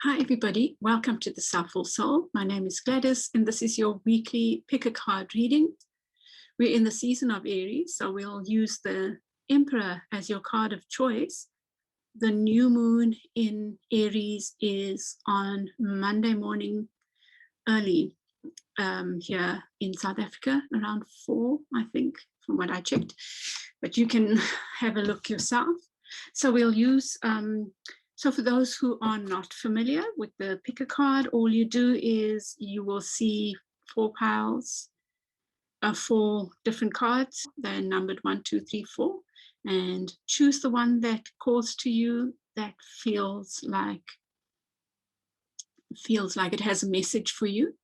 Hi everybody, welcome to the Soulful Soul. My name is Gladys and this is your weekly pick a card reading. We're in the season of Aries, so we'll use the Emperor as your card of choice. The new moon in Aries is on Monday morning early here in South Africa, around 4, I think, from what I checked. But you can have a look yourself. So we'll use so for those who are not familiar with the pick a card, all you do is you will see 4 piles, 4 different cards. They're numbered 1, 2, 3, 4, and choose the one that calls to you, that feels like it has a message for you,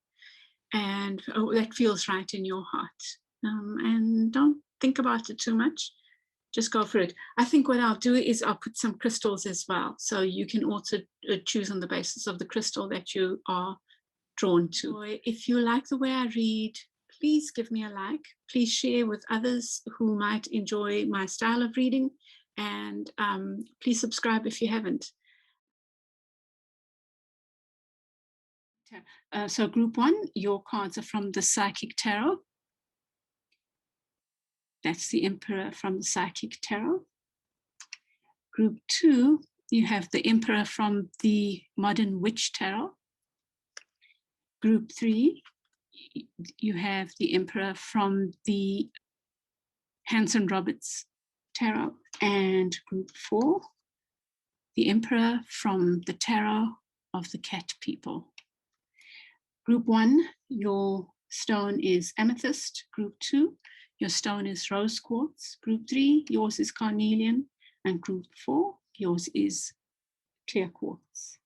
and that feels right in your heart. And don't think about it too much. Just go for it. I think what I'll do is I'll put some crystals as well. So you can also choose on the basis of the crystal that you are drawn to. If you like the way I read, please give me a like. Please share with others who might enjoy my style of reading. And please subscribe if you haven't. So group 1, your cards are from the Psychic Tarot. That's the Emperor from the Psychic Tarot. Group 2, you have the Emperor from the Modern Witch Tarot. Group 3, you have the Emperor from the Hanson-Roberts Tarot. And group 4, the Emperor from the Tarot of the Cat People. Group 1, your stone is Amethyst. Group 2, your stone is Rose Quartz. Group 3, yours is Carnelian. And group 4, yours is Clear Quartz.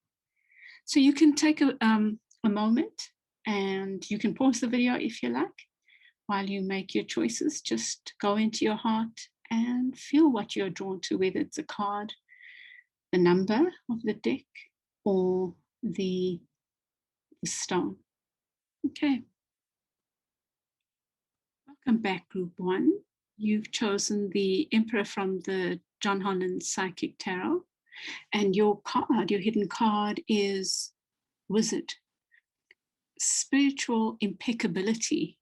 So you can take a moment and you can pause the video if you like while you make your choices. Just go into your heart and feel what you're drawn to, whether it's a card, the number of the deck, or the stone. Okay. Welcome back, group 1. You've chosen the Emperor from the John Holland Psychic Tarot, and your card, your hidden card, is Wizard. Spiritual impeccability.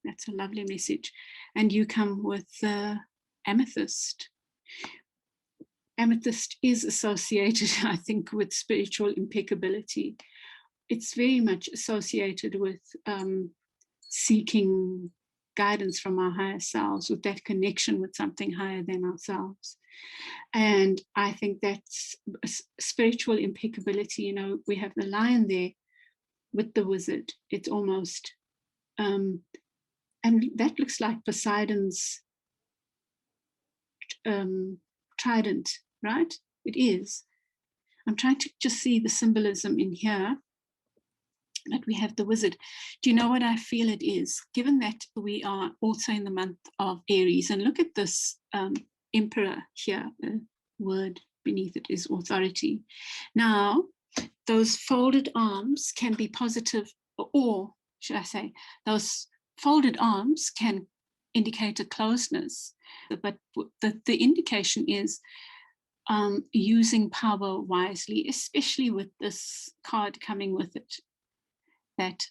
That's a lovely message. And you come with Amethyst. Amethyst is associated, I think, with spiritual impeccability. It's very much associated with seeking guidance from our higher selves, with that connection with something higher than ourselves. And I think that's spiritual impeccability. You know, we have the lion there with the wizard. It's almost, and that looks like Poseidon's trident, right? It is. I'm trying to just see the symbolism in here. That we have the wizard. Do you know what I feel it is? Given that we are also in the month of Aries, and look at this Emperor here, the word beneath it is authority. Now, those folded arms can be positive, or should I say, those folded arms can indicate a closeness, but the indication is using power wisely, especially with this card coming with it. That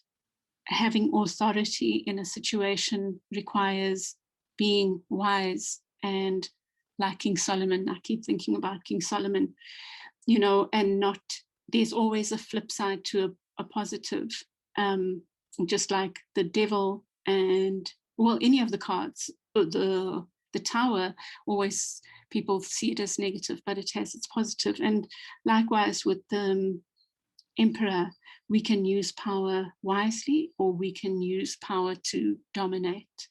having authority in a situation requires being wise, and like King Solomon, I keep thinking about King Solomon, you know, and not, there's always a flip side to a positive, just like the devil and, well, any of the cards, the tower, always people see it as negative, but it has its positive. And likewise with the Emperor, we can use power wisely, or we can use power to dominate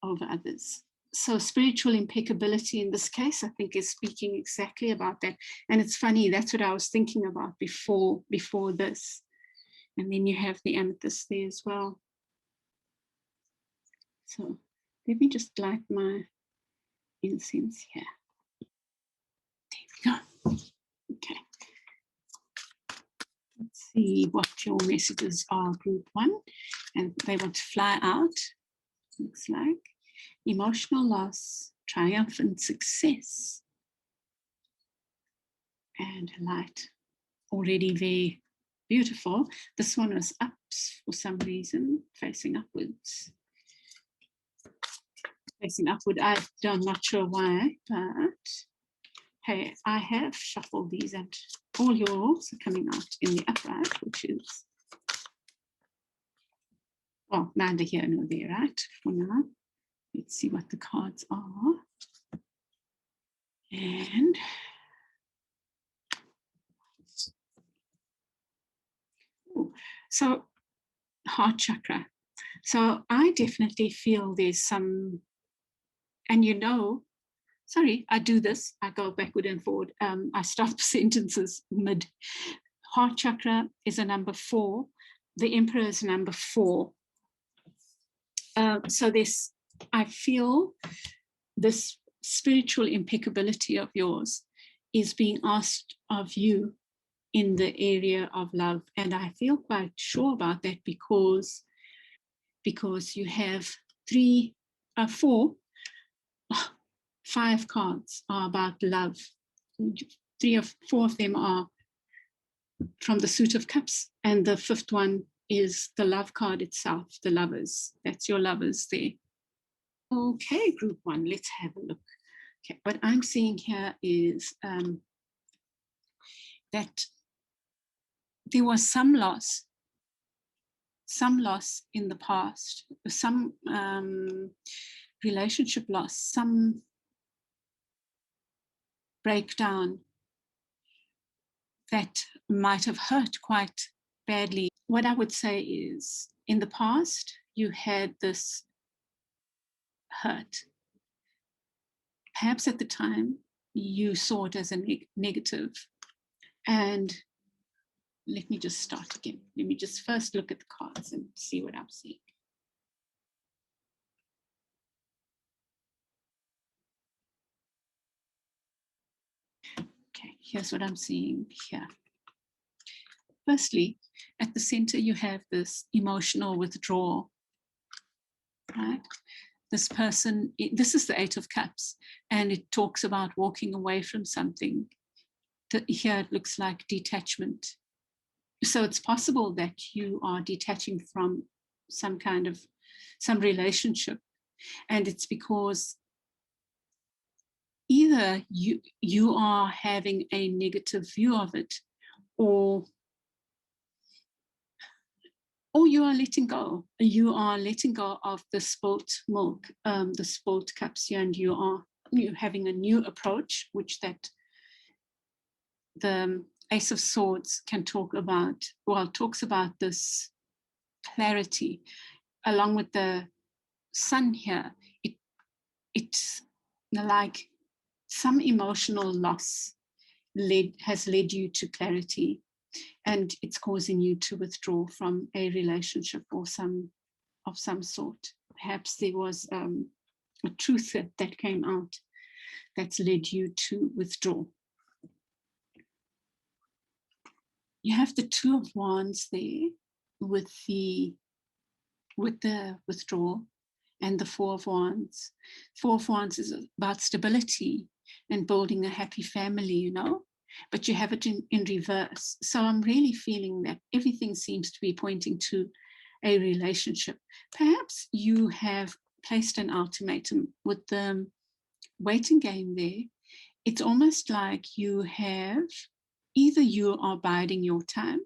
over others. So spiritual impeccability in this case, I think, is speaking exactly about that. And it's funny, that's what I was thinking about before this. And then you have the amethyst there as well. So let me just light my incense here. There we go. Okay. Let's see what your messages are, group 1. And they want to fly out, looks like. Emotional loss, triumphant success. and light. Already very beautiful. This one was up for some reason, facing upwards. Facing upward, I'm not sure why, but hey, I have shuffled these and all yours are coming out in the upright, which is, well, neither here nor there, right, for now. Let's see what the cards are. And so heart chakra. So I definitely feel there's some, and you know, sorry, I do this, I go backward and forward. I start sentences mid. Heart chakra is a number 4. The Emperor is number 4. So this, I feel this spiritual impeccability of yours is being asked of you in the area of love. And I feel quite sure about that because you have 4, 5 cards are about love. 3 or 4 of them are from the Suit of Cups, and the 5th one is the love card itself, the lovers. That's your lovers there. Okay, group 1, let's have a look. Okay, what I'm seeing here is that there was some loss in the past, some relationship loss, some breakdown that might have hurt quite badly. What I would say is, in the past, you had this hurt. Perhaps at the time, you saw it as a negative. And let me just start again. Let me just first look at the cards and see what I'm seeing. Okay, here's what I'm seeing here. Firstly, at the center, you have this emotional withdrawal, right? This person, this is the 8 of Cups, and it talks about walking away from something. Here it looks like detachment. So it's possible that you are detaching from some relationship, and it's because either you are having a negative view of it, or you are letting go. You are letting go of the spilt milk, the spilt cups here, and you're having a new approach, which that the Ace of Swords can talk about. Well, talks about this clarity, along with the Sun here. It's like some emotional loss has led you to clarity, and it's causing you to withdraw from a relationship or of some sort. Perhaps there was a truth that came out that's led you to withdraw. You have the 2 of Wands there with the withdrawal, and the 4 of Wands. 4 of Wands is about stability and building a happy family, you know, but you have it in reverse. So I'm really feeling that everything seems to be pointing to a relationship. Perhaps you have placed an ultimatum with the waiting game there. It's almost like either you are biding your time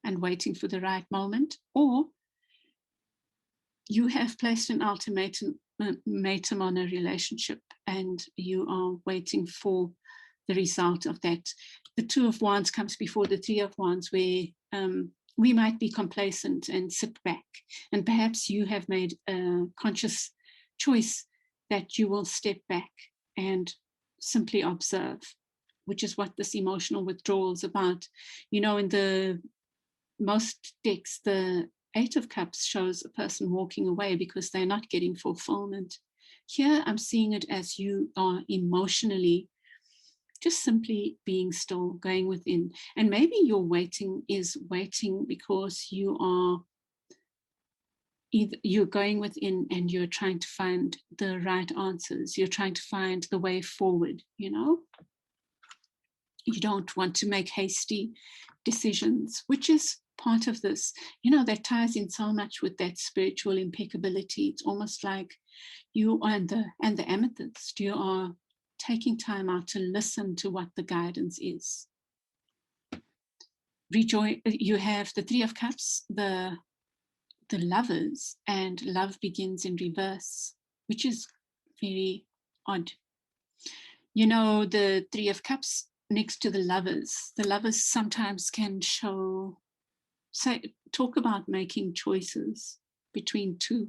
and waiting for the right moment, or you have placed an ultimatum on a relationship and you are waiting for the result of that. The 2 of Wands comes before the 3 of Wands, where we might be complacent and sit back, and perhaps you have made a conscious choice that you will step back and simply observe, which is what this emotional withdrawal is about. You know, in the most decks, the 8 of Cups shows a person walking away because they're not getting fulfillment. Here, I'm seeing it as you are emotionally just simply being still, going within. And maybe your waiting is waiting because you're going within and you're trying to find the right answers. You're trying to find the way forward, you know? You don't want to make hasty decisions, which is part of this. You know, that ties in so much with that spiritual impeccability. It's almost like you and the amethyst, you are taking time out to listen to what the guidance is. You have the Three of Cups, the Lovers, and love begins in reverse, which is very odd. You know, the Three of Cups next to the Lovers sometimes can talk about making choices between two.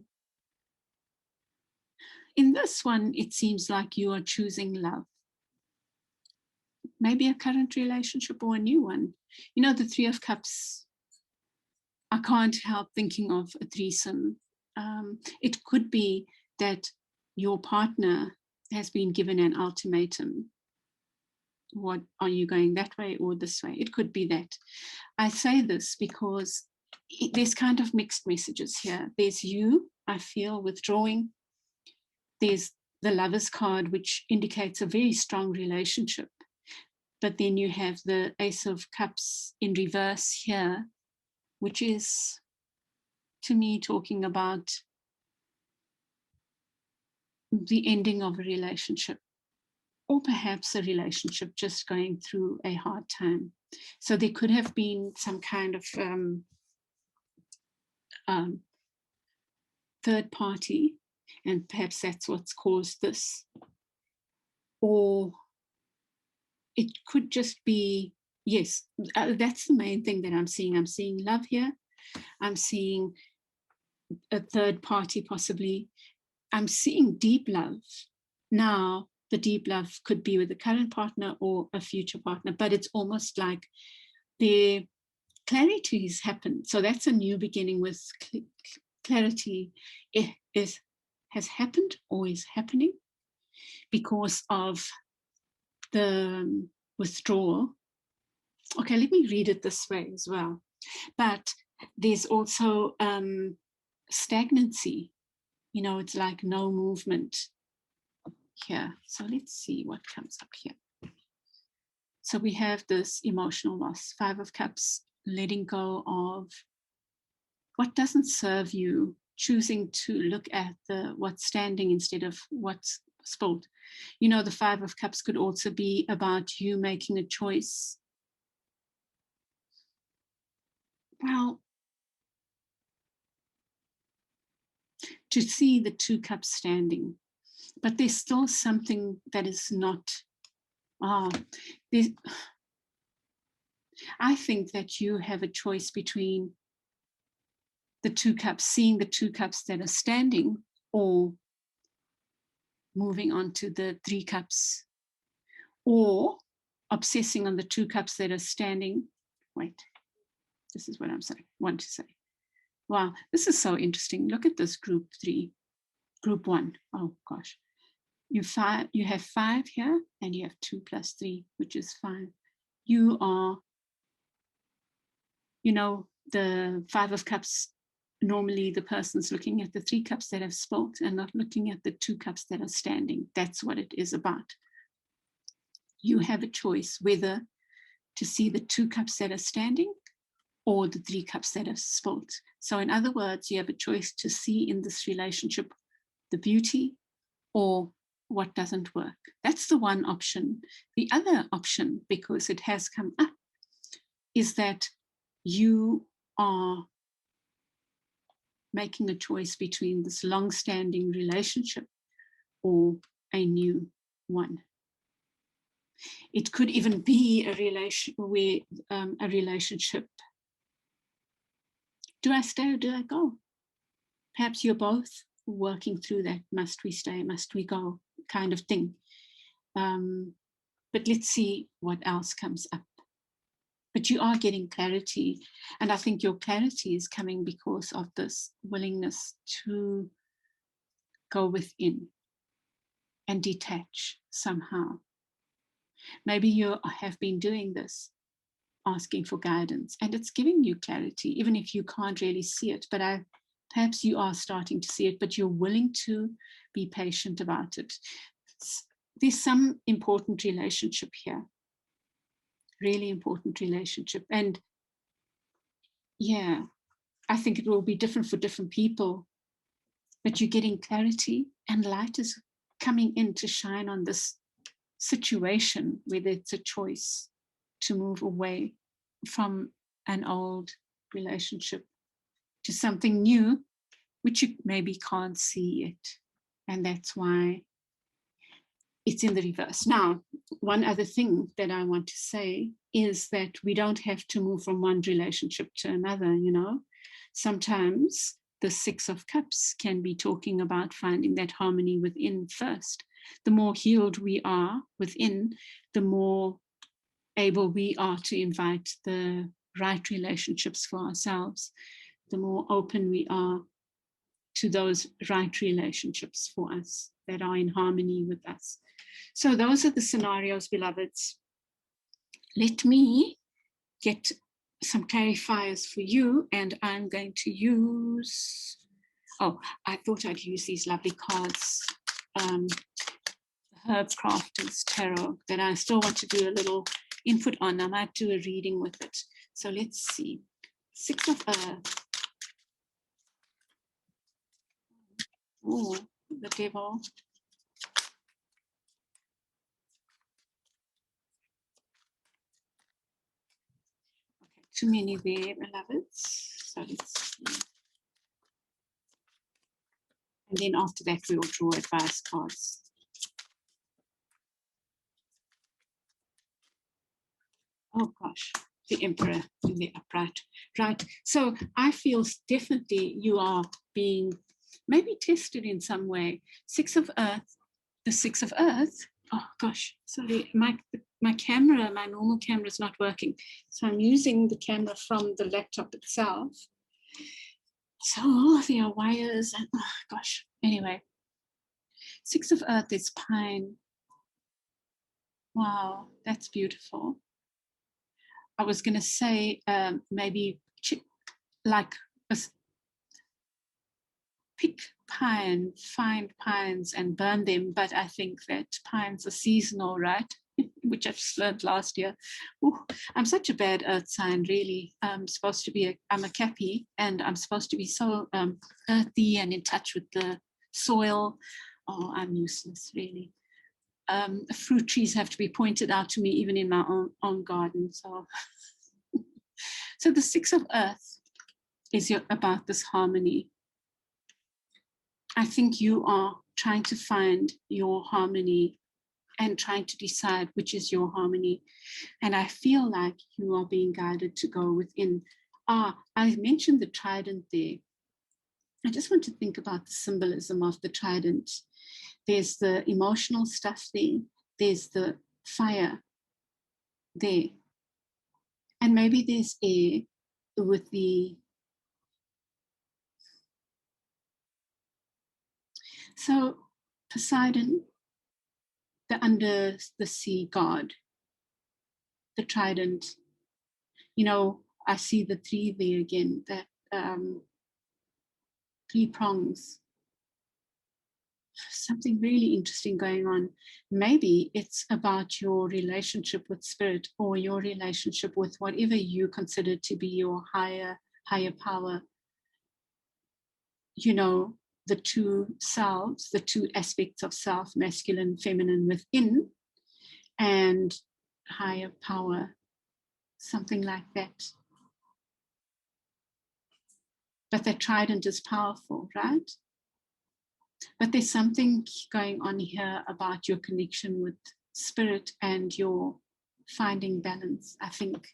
In this one, it seems like you are choosing love. Maybe a current relationship or a new one. You know, the Three of Cups, I can't help thinking of a threesome. It could be that your partner has been given an ultimatum. What are you going, that way or this way? It could be that. I say this because there's kind of mixed messages here. There's you, I feel, withdrawing. There's the Lovers card, which indicates a very strong relationship. But then you have the Ace of Cups in reverse here, which is, to me, talking about the ending of a relationship, or perhaps a relationship just going through a hard time. So there could have been some kind of third party, and perhaps that's what's caused this. Or it could just be, yes, that's the main thing that I'm seeing. I'm seeing love here. I'm seeing a third party possibly. I'm seeing deep love. Now, the deep love could be with a current partner or a future partner, but it's almost like their clarity has happened. So that's a new beginning with clarity. Has happened or is happening because of the withdrawal. Okay, let me read it this way as well. But there's also stagnancy. You know, it's like no movement here. So let's see what comes up here. So we have this emotional loss, Five of Cups, letting go of what doesn't serve you, choosing to look at what's standing instead of what's spilled. You know, the Five of Cups could also be about you making a choice. Well, to see the Two Cups standing, but there's still something that is not, I think that you have a choice between the Two Cups, seeing the Two Cups that are standing, or moving on to the Three Cups, or obsessing on the Two Cups that are standing. Wait, this is what I'm saying, want to say. Wow, this is so interesting. Look at this group 3, group 1. Oh gosh. You have 5 here, and you have 2 plus 3, which is 5. You are, you know, the 5 of Cups, normally the person's looking at the 3 cups that have spilled and not looking at the 2 cups that are standing. That's what it is about. You have a choice whether to see the 2 cups that are standing or the 3 cups that have spilled. So in other words, you have a choice to see in this relationship the beauty or what doesn't work. That's the one option. The other option, because it has come up, is that you are making a choice between this long-standing relationship or a new one. It could even be a relationship. Do I stay or do I go? Perhaps you're both working through that. Must we stay? Must we go? Kind of thing. But let's see what else comes up. But you are getting clarity. And I think your clarity is coming because of this willingness to go within and detach somehow. Maybe you have been doing this, asking for guidance, and it's giving you clarity, even if you can't really see it. But perhaps you are starting to see it, but you're willing to be patient about it. There's some important relationship here. really important relationship. And yeah, I think it will be different for different people, but you're getting clarity and light is coming in to shine on this situation, whether it's a choice to move away from an old relationship to something new, which you maybe can't see yet. And that's why it's in the reverse. Now, one other thing that I want to say is that we don't have to move from one relationship to another, you know. Sometimes the Six of Cups can be talking about finding that harmony within first. The more healed we are within, the more able we are to invite the right relationships for ourselves, the more open we are to those right relationships for us that are in harmony with us. So those are the scenarios, beloveds. Let me get some clarifiers for you, and I'm going to use, oh, I thought I'd use these lovely cards, Herb Crafter's Tarot, that I still want to do a little input on. I might do a reading with it. So let's see. Six of Earth. Oh, the Devil. Okay, too many there, beloveds. So let's see. And then after that, we'll draw advice cards. Oh gosh, the Emperor in the upright. Right. So I feel definitely you are being maybe tested in some way. Six of Earth, the Six of Earth. Oh gosh, sorry, my camera, my normal camera is not working. So I'm using the camera from the laptop itself. So there are wires and oh gosh, anyway. Six of Earth is pine. Wow, that's beautiful. I was going to say maybe like pick pine, find pines and burn them, but I think that pines are seasonal, right? Which I've just learned last year. Ooh, I'm such a bad earth sign, really. I'm supposed to be, I'm a Cappy, and I'm supposed to be so earthy and in touch with the soil. Oh, I'm useless, really. Fruit trees have to be pointed out to me even in my own garden. So the Six of Earth is about this harmony. I think you are trying to find your harmony and trying to decide which is your harmony. And I feel like you are being guided to go within. I mentioned the trident there. I just want to think about the symbolism of the trident. There's the emotional stuff there. There's the fire there. And maybe there's air with the... So Poseidon, the under the sea god, the trident, you know, I see the three there again, that three prongs. Something really interesting going on. Maybe it's about your relationship with spirit or your relationship with whatever you consider to be your higher power. You know, the two selves, the two aspects of self, masculine, feminine within, and higher power, something like that. But the trident is powerful, right? But there's something going on here about your connection with spirit and your finding balance, I think.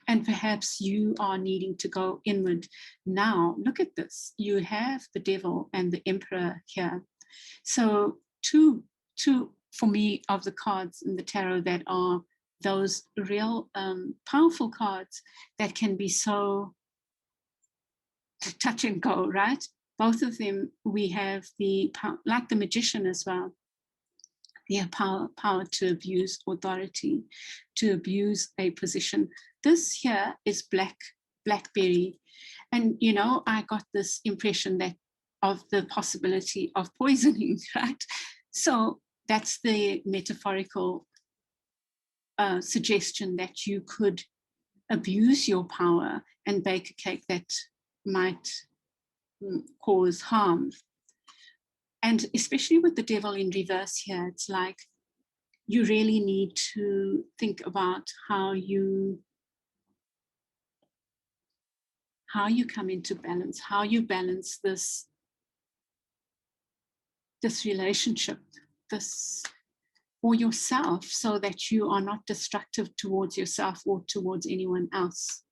And perhaps you are needing to go inward. Now, look at this. You have the Devil and the Emperor here. So two for me, of the cards in the tarot that are those real powerful cards that can be so touch and go, right? Both of them, we have the power, like the Magician as well, the power to abuse authority, to abuse a position. This here is blackberry. And, you know, I got this impression that of the possibility of poisoning, right? So that's the metaphorical suggestion that you could abuse your power and bake a cake that might cause harm. And especially with the devil in reverse here, it's like you really need to think about how you come into balance, how you balance this relationship, this for yourself, so that you are not destructive towards yourself or towards anyone else.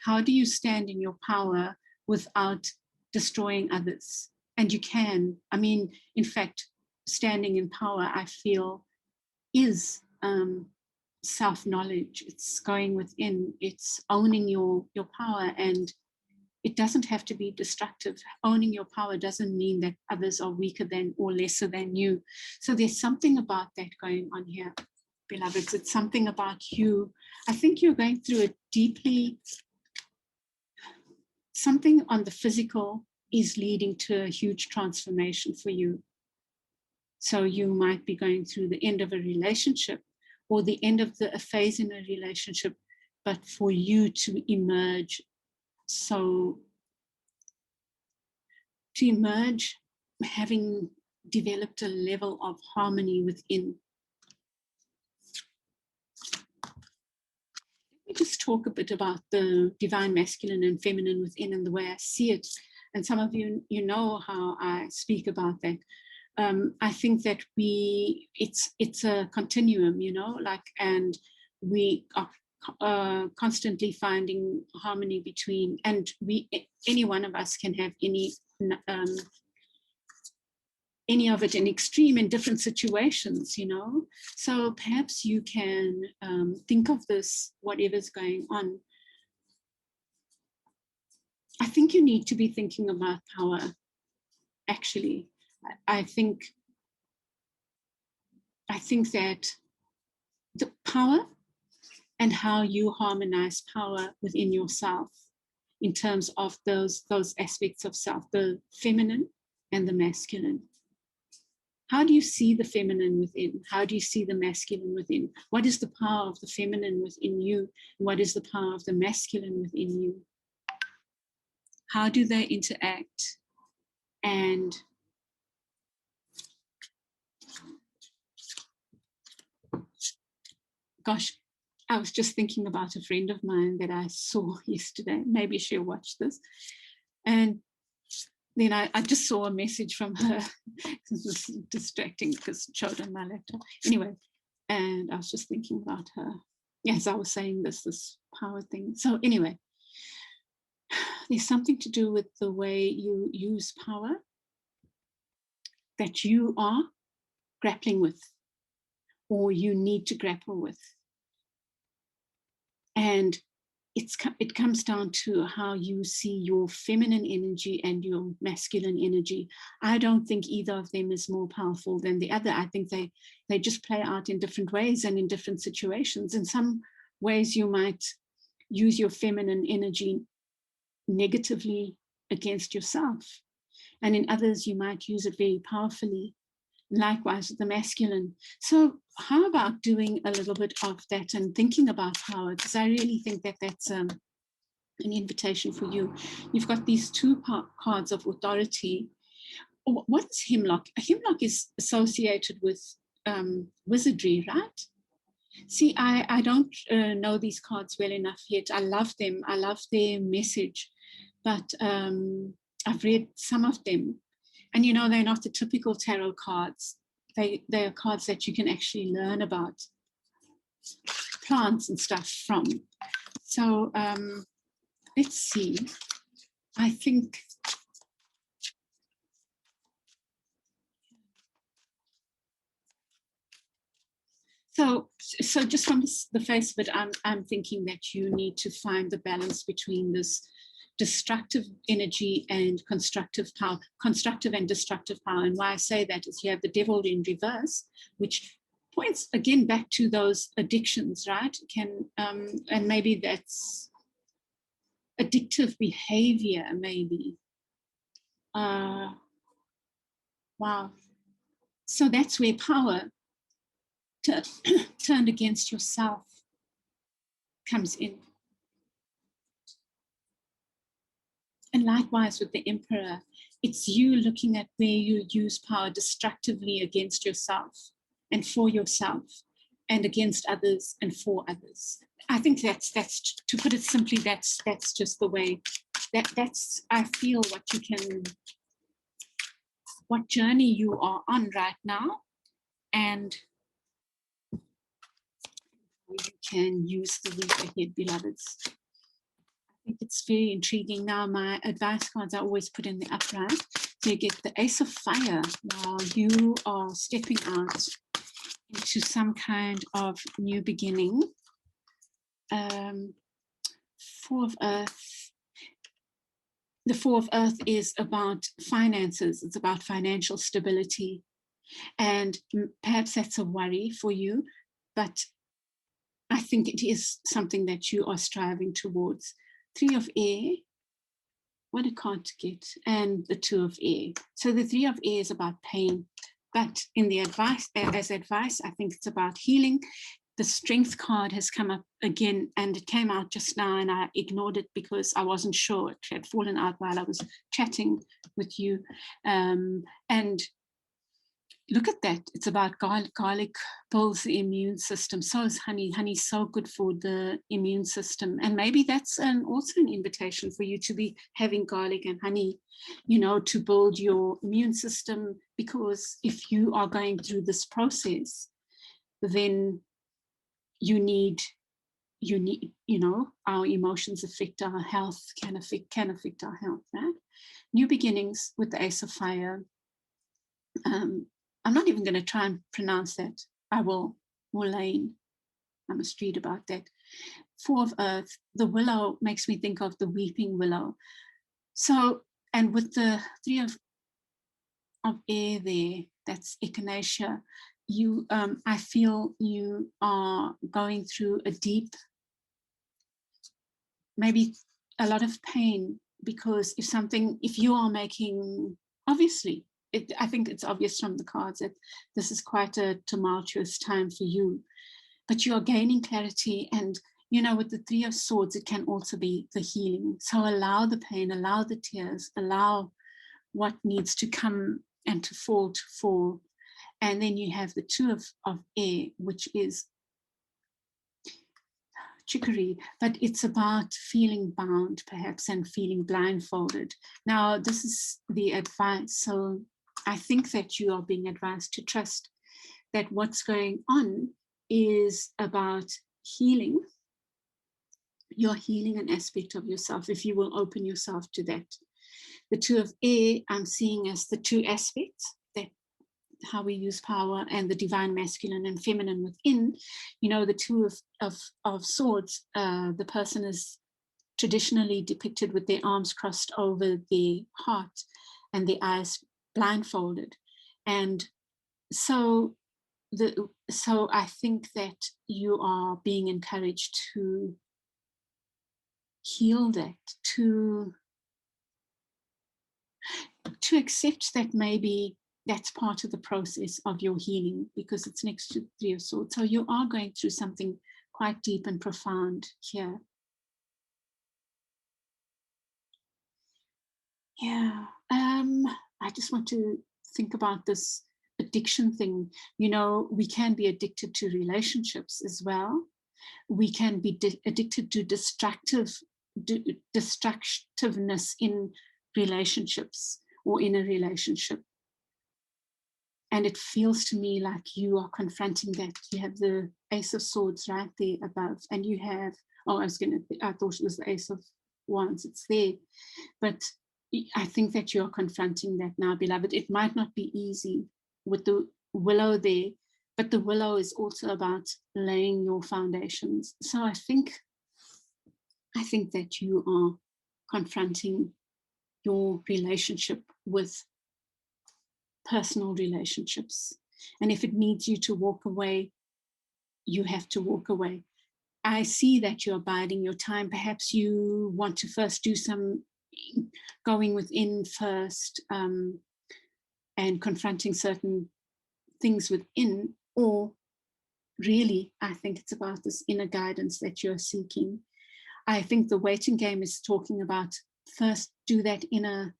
How do you stand in your power without destroying others? And you can. I mean, in fact, standing in power, I feel, is self-knowledge. It's going within. It's owning your power, and it doesn't have to be destructive. Owning your power doesn't mean that others are weaker than or lesser than you. So there's something about that going on here, beloveds. It's something about you. I think you're going through a deeply, something on the physical is leading to a huge transformation for you. So you might be going through the end of a relationship or the end of a phase in a relationship, but for you to emerge, having developed a level of harmony within. Let me just talk a bit about the divine masculine and feminine within and the way I see it. And some of you know how I speak about that. I think that it's a continuum, and we are constantly finding harmony between, and any one of us can have any of it in extreme in different situations, So perhaps you can think of this, whatever's going on. I think you need to be thinking about power, actually. I think that the power and how you harmonize power within yourself in terms of those aspects of self, the feminine and the masculine. How do you see the feminine within? How do you see the masculine within? What is the power of the feminine within you? What is the power of the masculine within you? How do they interact? And gosh, I was just thinking about a friend of mine that I saw yesterday. Maybe she'll watch this. And then I just saw a message from her. This was distracting because it showed on my laptop. Anyway, and I was just thinking about her. Yes, I was saying this power thing. So anyway, there's something to do with the way you use power that you are grappling with, or you need to grapple with. And it comes down to how you see your feminine energy and your masculine energy. I don't think either of them is more powerful than the other. I think they just play out in different ways and in different situations. In some ways, you might use your feminine energy negatively against yourself. And in others, you might use it very powerfully. Likewise, the masculine. So how about doing a little bit of that and thinking about power? Because I really think that that's an invitation for you. You've got these two cards of authority. What is hemlock? Hemlock is associated with wizardry, right? See, I don't know these cards well enough yet. I love them. I love their message. But I've read some of them. And, they're not the typical tarot cards. They are cards that you can actually learn about plants and stuff from. So let's see. I think... So just from the face of it, I'm thinking that you need to find the balance between this destructive energy and constructive power, constructive and destructive power. And why I say that is you have the devil in reverse, which points again back to those addictions, right? And maybe that's addictive behavior, maybe. Wow. So that's where power turned against yourself comes in. And likewise with the Emperor, it's you looking at where you use power destructively against yourself and for yourself and against others and for others. I think that's to put it simply, that's just the way that's I feel what journey you are on right now, and you can use the week ahead, beloveds. I think it's very intriguing. Now, my advice cards I always put in the upright. So you get the Ace of Fire. Now you are stepping out into some kind of new beginning. Four of Earth. The Four of Earth is about finances. It's about financial stability. And perhaps that's a worry for you, but I think it is something that you are striving towards. Three of Air, what a card to get, and the Two of Air. So the Three of Air is about pain, but in the advice, as advice, I think it's about healing. The Strength card has come up again, and it came out just now, and I ignored it because I wasn't sure. It had fallen out while I was chatting with you. And look at that. It's about garlic. Garlic builds the immune system. So is honey. Honey's so good for the immune system. And maybe that's also an invitation for you to be having garlic and honey, to build your immune system. Because if you are going through this process, then you need, our emotions affect our health, can affect our health, right? New beginnings with the Ace of Fire. I'm not even going to try and pronounce that. I will. Mullane. I must read about that. Four of Earth. The willow makes me think of the weeping willow. So, and with the Three of Air there, that's echinacea. I feel you are going through a deep, maybe a lot of pain, because if you are making, obviously, I think it's obvious from the cards that this is quite a tumultuous time for you, but you are gaining clarity. And, with the Three of Swords, it can also be the healing. So allow the pain, allow the tears, allow what needs to come and to fall. And then you have the Two of Air, which is trickery, but it's about feeling bound, perhaps, and feeling blindfolded. Now, this is the advice. So I think that you are being advised to trust that what's going on is about healing. You're healing an aspect of yourself if you will open yourself to that. The Two of Air, I'm seeing as the two aspects, that how we use power, and the divine masculine and feminine within. The Two of Swords, the person is traditionally depicted with their arms crossed over their heart and their eyes blindfolded. And so I think that you are being encouraged to heal that, to accept that maybe that's part of the process of your healing, because it's next to Three of Swords. So you are going through something quite deep and profound here. Yeah. I just want to think about this addiction thing. We can be addicted to relationships as well. We can be addicted to destructiveness in relationships or in a relationship. And it feels to me like you are confronting that. You have the Ace of Swords right there above, and you have, I thought it was the Ace of Wands, it's there. But I think that you're confronting that now, beloved. It might not be easy with the willow there, but the willow is also about laying your foundations. So I think that you are confronting your relationship with personal relationships. And if it needs you to walk away, you have to walk away. I see that you're biding your time. Perhaps you want to first do some going within first, and confronting certain things within, or really, I think it's about this inner guidance that you're seeking. I think the waiting game is talking about first do that inner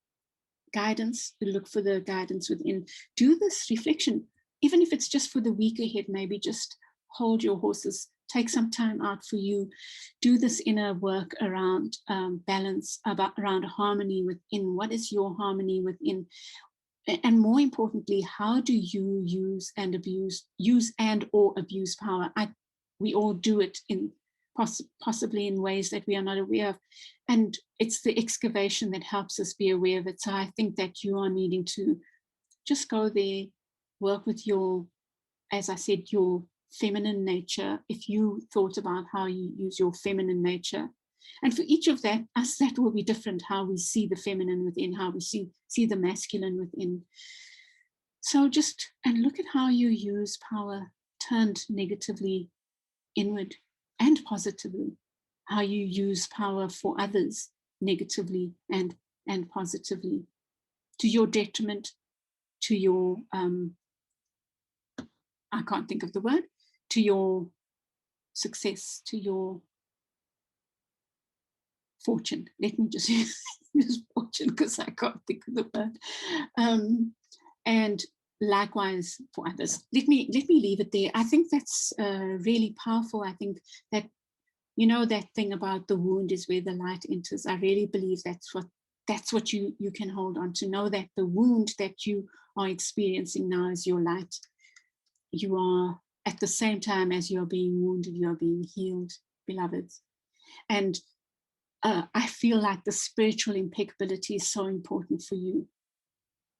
guidance, look for the guidance within, do this reflection, even if it's just for the week ahead, maybe just hold your horses, take some time out for you, do this inner work around balance, around harmony within. What is your harmony within? And more importantly, how do you use and or abuse power? We all do it in possibly in ways that we are not aware of. And it's the excavation that helps us be aware of it. So I think that you are needing to just go there, work with your, as I said, your feminine nature. If you thought about how you use your feminine nature, and for each of us, that will be different, how we see the feminine within, how we see the masculine within. So just, and look at how you use power turned negatively inward and positively, how you use power for others negatively and positively, to your detriment, to your, I can't think of the word, to your success, to your fortune. Let me just use fortune because I can't think of the word. And likewise for others. Let me leave it there. I think that's really powerful. I think that, you know, that thing about the wound is where the light enters. I really believe that's what you can hold on to. Know that the wound that you are experiencing now is your light. You are, at the same time as you're being wounded, you're being healed, beloveds. And I feel like the spiritual impeccability is so important for you,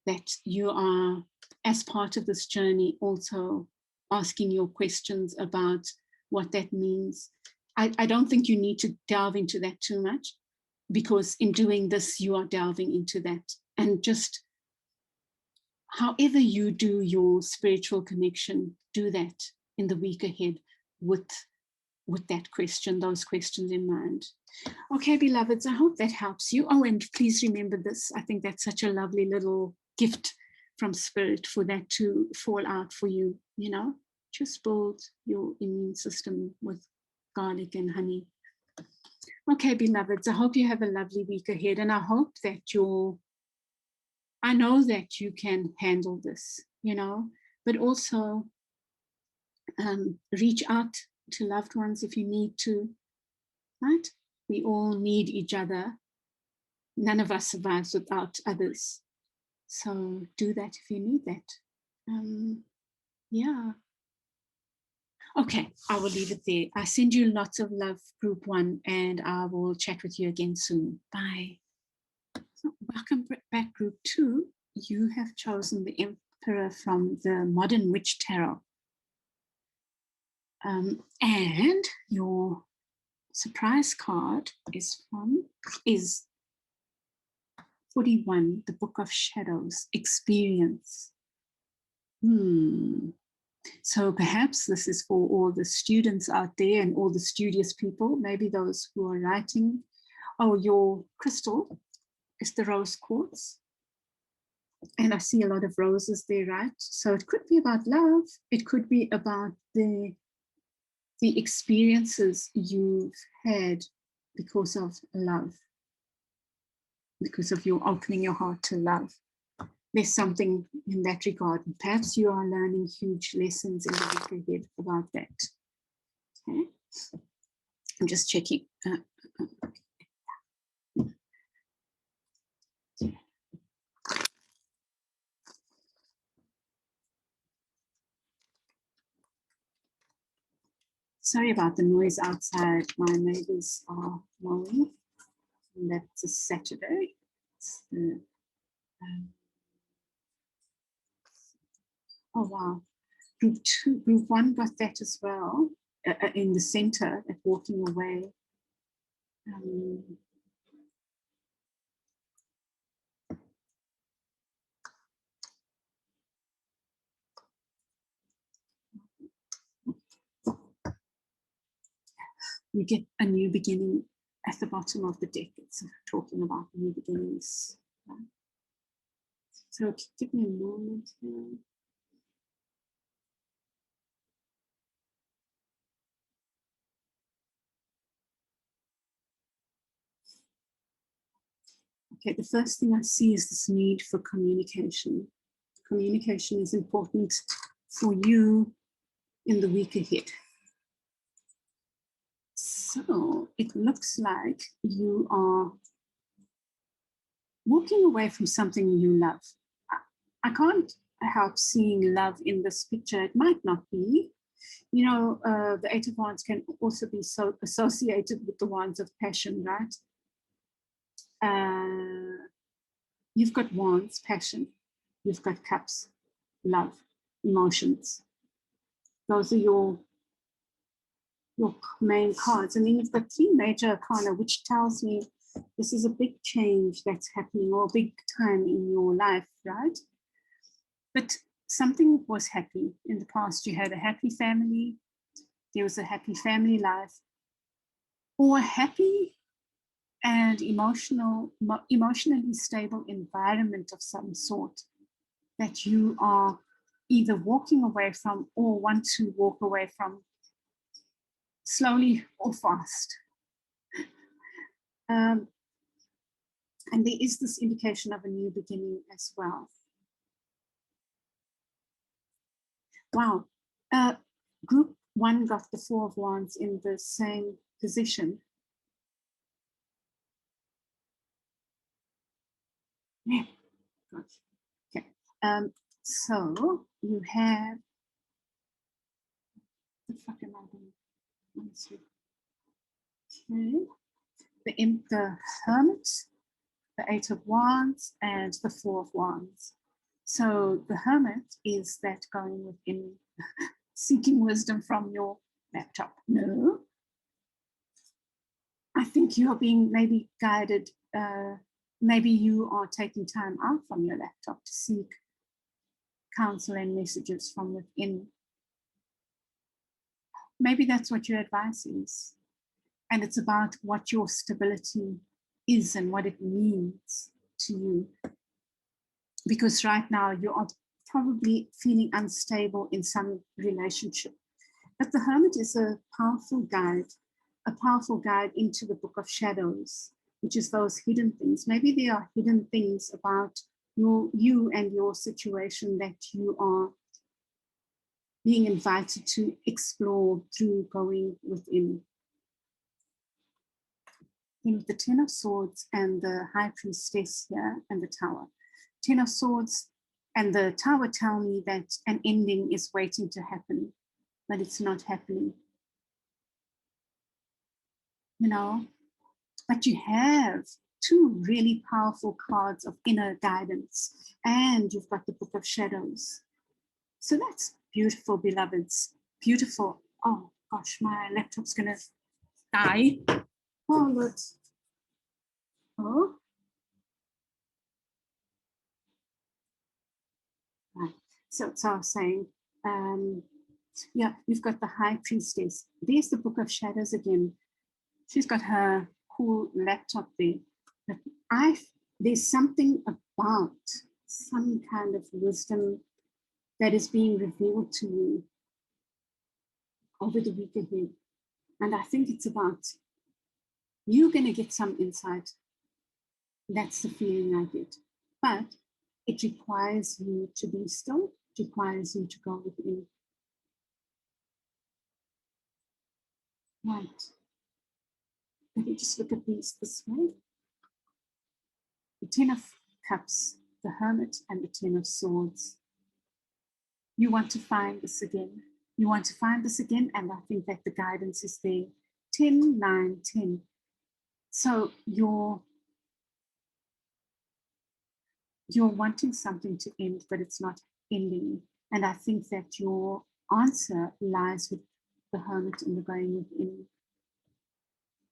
that you are, as part of this journey, also asking your questions about what that means. I don't think you need to delve into that too much, because in doing this, you are delving into that. And just however you do your spiritual connection, do that in the week ahead with that question, those questions in mind. Okay, beloveds, I hope that helps you. Oh, and please remember this. I think that's such a lovely little gift from Spirit for that to fall out for you, you know. Just build your immune system with garlic and honey. Okay, beloveds, I hope you have a lovely week ahead, and I hope that I know that you can handle this, you know, but also reach out to loved ones if you need to, right? We all need each other. None of us survives without others. So do that if you need that. Yeah. Okay, I will leave it there. I send you lots of love, group 1, and I will chat with you again soon. Bye. So welcome back, group 2. You have chosen the Emperor from the Modern Witch Tarot. And your surprise card is 41, the Book of Shadows, Experience. So perhaps this is for all the students out there and all the studious people, maybe those who are writing. Oh, your crystal is the rose quartz. And I see a lot of roses there, right? So it could be about love. It could be about the experiences you've had because of love, because of your opening your heart to love. There's something in that regard. Perhaps you are learning huge lessons in the week ahead about that. Okay, I'm just checking. Sorry about the noise outside. My neighbors are mowing. And that's a Saturday. Oh wow. Group 1 got that as well, in the center at walking away. You get a new beginning at the bottom of the deck. It's talking about new beginnings. So give me a moment here. Okay, the first thing I see is this need for communication. Communication is important for you in the week ahead. So it looks like you are walking away from something you love. I can't help seeing love in this picture. It might not be. You know, the Eight of Wands can also be so associated with the Wands of Passion, right? You've got Wands, passion. You've got Cups, love, emotions. Those are your main cards. And then you've got three major arcana, which tells me this is a big change that's happening, or a big time in your life, right? But something was happy in the past. You had a happy family. There was a happy family life, or a happy and emotionally stable environment of some sort that you are either walking away from or want to walk away from, slowly or fast. And there is this indication of a new beginning as well. Wow. Group 1 got the Four of Wands in the same position. Yeah. Gosh. Okay. So you have, what the fuck am I doing? Honestly. Okay. The Hermit, the Eight of Wands, and the Four of Wands. So the Hermit is that going within, seeking wisdom from your laptop. No. I think you are being maybe guided. Maybe you are taking time out from your laptop to seek counsel and messages from within. Maybe that's what your advice is. And it's about what your stability is and what it means to you. Because right now you are probably feeling unstable in some relationship. But the Hermit is a powerful guide into the Book of Shadows, which is those hidden things. Maybe there are hidden things about you and your situation that you are being invited to explore through going within. In the Ten of Swords and the High Priestess here and the Tower. Ten of Swords and the Tower tell me that an ending is waiting to happen, but it's not happening. You know, but you have two really powerful cards of inner guidance, and you've got the Book of Shadows. So that's beautiful, beloveds. Beautiful. Oh gosh, my laptop's gonna die. Oh, look. Oh. Right. So I was saying, yeah, you've got the High Priestess. There's the Book of Shadows again. She's got her cool laptop there. But there's something about some kind of wisdom that is being revealed to you over the week ahead. And I think it's about you're going to get some insight. That's the feeling I get. But it requires you to be still. It requires you to go within. Right. Let me just look at these this way. The Ten of Cups, the Hermit, and the Ten of Swords. You want to find this again. You want to find this again, and I think that the guidance is there. 10, 9, 10. So you're wanting something to end, but it's not ending. And I think that your answer lies with the Hermit and the going within.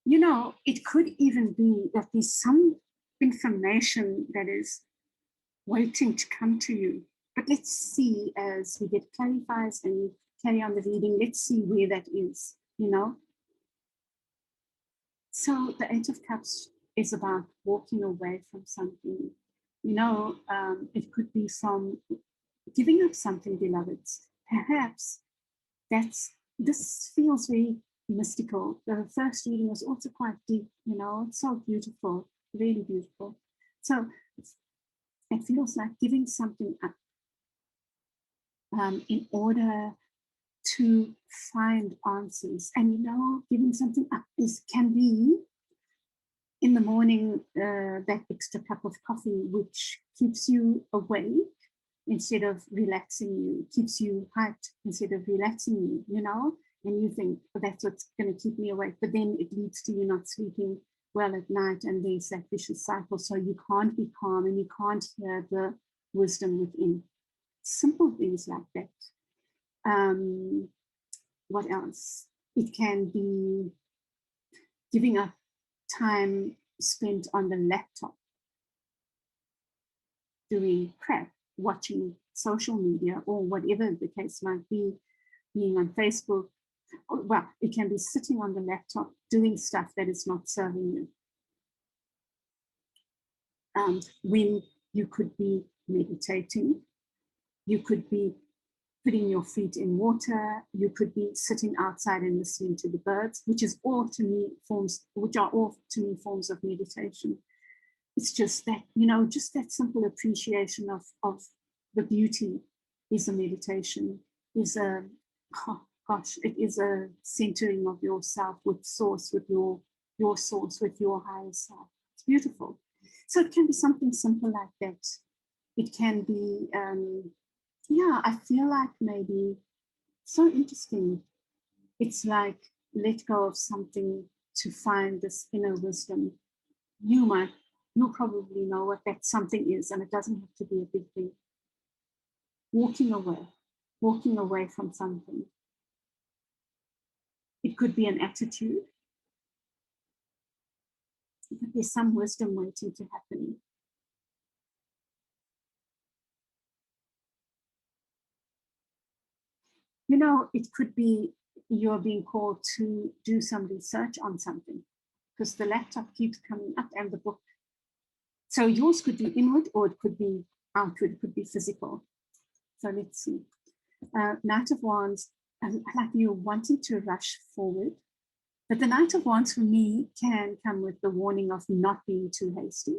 You know, it could even be that there's some information that is waiting to come to you. But let's see as we get clarifies and carry on the reading, let's see where that is, you know. So the Eight of Cups is about walking away from something. You know, it could be from giving up something, beloveds. Perhaps this feels very mystical. The first reading was also quite deep, you know, it's so beautiful, really beautiful. So it feels like giving something up in order to find answers. And giving something up can be in the morning, that extra cup of coffee, which keeps you awake instead of relaxing you, keeps you hyped instead of relaxing you, and you think, oh, that's what's going to keep me awake. But then it leads to you not sleeping well at night, and there's that vicious cycle. So you can't be calm and you can't hear the wisdom within. Simple things like that. What else? It can be giving up time spent on the laptop doing crap, watching social media or whatever the case might be, being on Facebook. Well, it can be sitting on the laptop doing stuff that is not serving you. When you could be meditating, you could be putting your feet in water, you could be sitting outside and listening to the birds, which are all to me forms of meditation. It's just that, just that simple appreciation of the beauty is a meditation, is a, it is a centering of yourself with source, with your source, with your higher self. It's beautiful. So it can be something simple like that. It can be, I feel like maybe so interesting. It's like let go of something to find this inner wisdom. You'll probably know what that something is, and it doesn't have to be a big thing. Walking away from something. It could be an attitude, but there's some wisdom waiting to happen. It could be you're being called to do some research on something because the laptop keeps coming up and the book. So yours could be inward or it could be outward, it could be physical. So let's see. Knight of Wands, like you're wanting to rush forward. But the Knight of Wands for me can come with the warning of not being too hasty.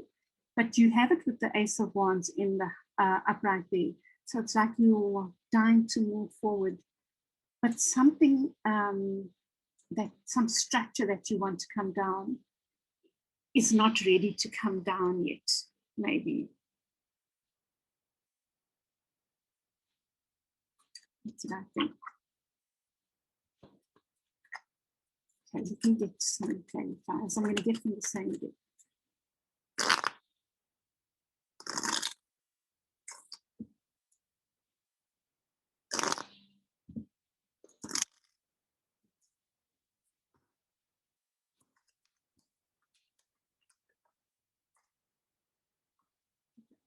But you have it with the Ace of Wands in the upright there. So it's like you're dying to move forward. But something, some structure that you want to come down is not ready to come down yet, maybe. What did I think? Okay, we can get some clarifiers. I'm going to get from the same bit.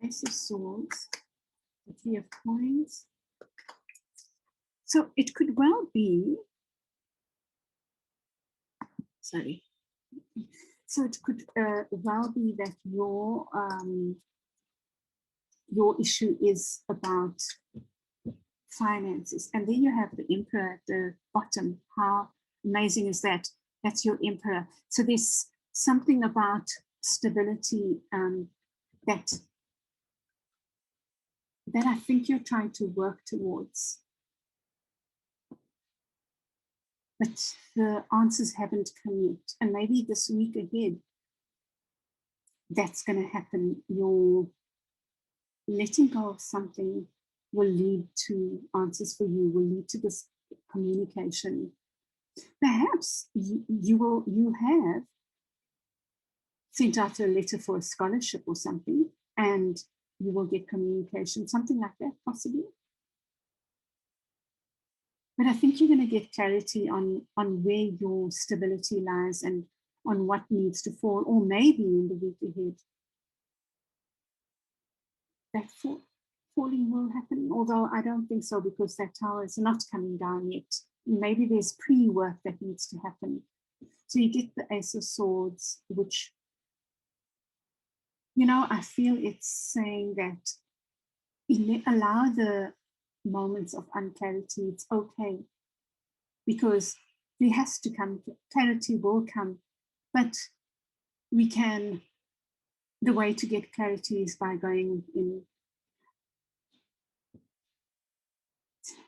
Ace of Swords, the Three of Coins. So it could well be, sorry. So it could well be that your issue is about finances. And then you have the Emperor at the bottom. How amazing is that? That's your Emperor. So there's something about stability that I think you're trying to work towards. But the answers haven't come yet. And maybe this week ahead, that's going to happen. Your letting go of something will lead to answers for you, will lead to this communication. Perhaps you have sent out a letter for a scholarship or something, and you will get communication, something like that, possibly. But I think you're going to get clarity on where your stability lies and on what needs to fall, or maybe in the week ahead, that falling will happen, although I don't think so, because that tower is not coming down yet. Maybe there's pre-work that needs to happen. So you get the Ace of Swords, which, I feel it's saying that allow the moments of unclarity. It's okay, because there has to come, clarity will come, but we can the way to get clarity is by going in.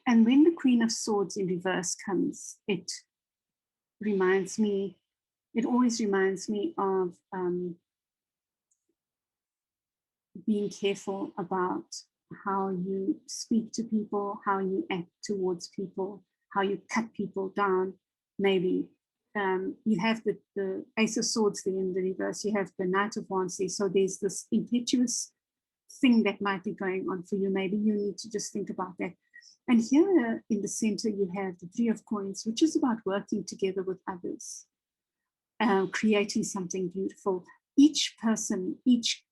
And when the Queen of Swords in reverse comes, it reminds me, it always reminds me of being careful about how you speak to people, how you act towards people, how you cut people down. Maybe you have the Ace of Swords there in the reverse, you have the Knight of Wands there. So there's this impetuous thing that might be going on for you. Maybe you need to just think about that. And here in the center, you have the Three of Coins, which is about working together with others, creating something beautiful. Each person, each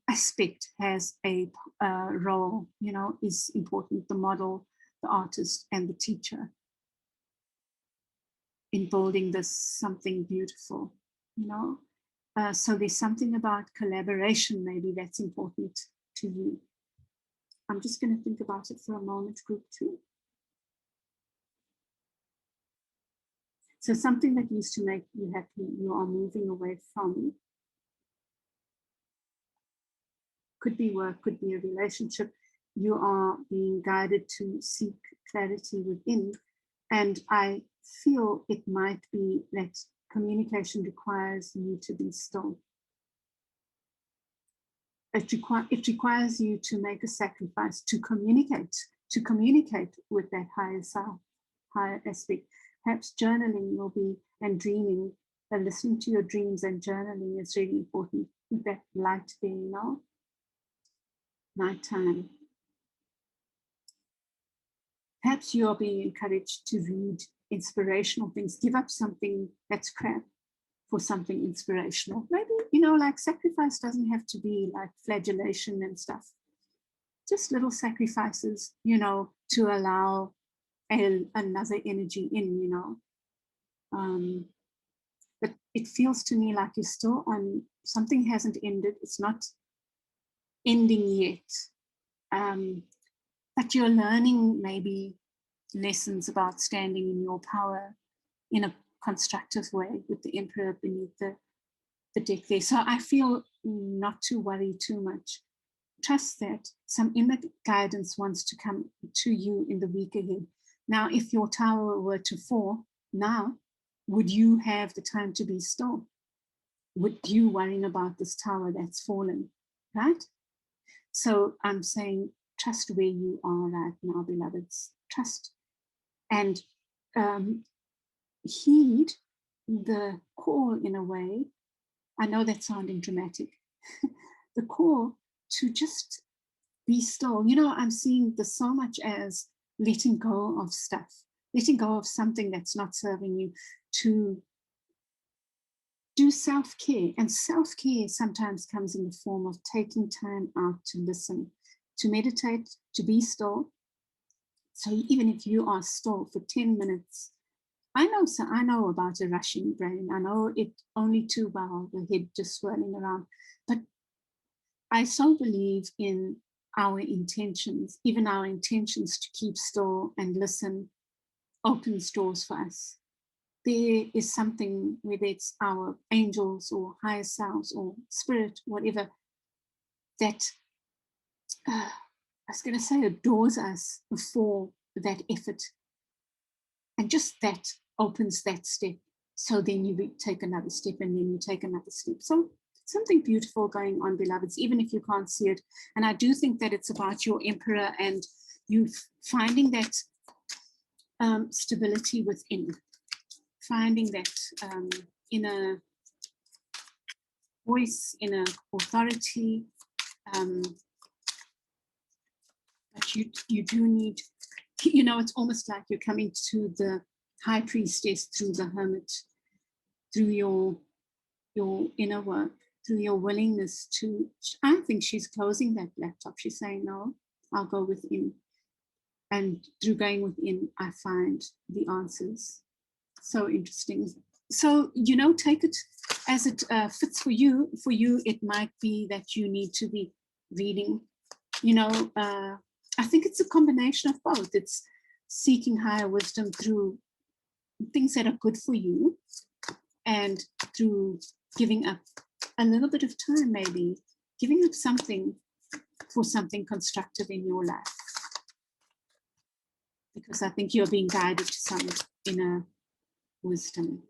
aspect has a role, you know, is important. The model, the artist, and the teacher in building this something beautiful, you know. So there's something about collaboration maybe that's important to you. I'm just going to think about it for a moment, group 2. So something that used to make you happy, you are moving away from. Could be work, could be a relationship. You are being guided to seek clarity within. And I feel it might be that communication requires you to be still. It requires you to make a sacrifice to communicate with that higher self, higher aspect. Perhaps journaling will be, and dreaming, and listening to your dreams and journaling is really important with that light there, you know. Nighttime. Perhaps you are being encouraged to read inspirational things. Give up something that's crap for something inspirational. Maybe, you know, like sacrifice doesn't have to be like flagellation and stuff. Just little sacrifices, you know, to allow another energy in, you know. But it feels to me like you're still on, something hasn't ended. It's not ending yet. But you're learning maybe lessons about standing in your power in a constructive way with the Emperor beneath the deck there. So I feel not to worry too much. Trust that some inner guidance wants to come to you in the week ahead. Now, if your tower were to fall now, would you have the time to be still? Would you worrying about this tower that's fallen, right? So I'm saying, trust where you are right now, beloveds. Trust and heed the call in a way. I know that's sounding dramatic. The call to just be still. You know, I'm seeing this so much as letting go of stuff, letting go of something that's not serving you, to do self-care. And self-care sometimes comes in the form of taking time out to listen, to meditate, to be still. So even if you are still for 10 minutes, I know about a rushing brain. I know it only too well, the head just swirling around. But I so believe in our intentions, even our intentions to keep still and listen opens doors for us. There is something, whether it's our angels or higher selves or spirit, whatever, that I was going to say adores us for that effort. And just that opens that step. So then you take another step and then you take another step. So something beautiful going on, beloveds, even if you can't see it. And I do think that it's about your Emperor and you finding that stability within, finding that inner voice, inner authority. But you do need, you know, it's almost like you're coming to the high priestess through the hermit, through your inner work, through your willingness to, I think she's closing that laptop. She's saying, no, I'll go within. And through going within, I find the answers. So interesting. So, you know, take it as it fits for you. For you, it might be that you need to be reading, you know, I think it's a combination of both. It's seeking higher wisdom through things that are good for you and through giving up a little bit of time, maybe giving up something for something constructive in your life, because I think you're being guided to some inner wisdom.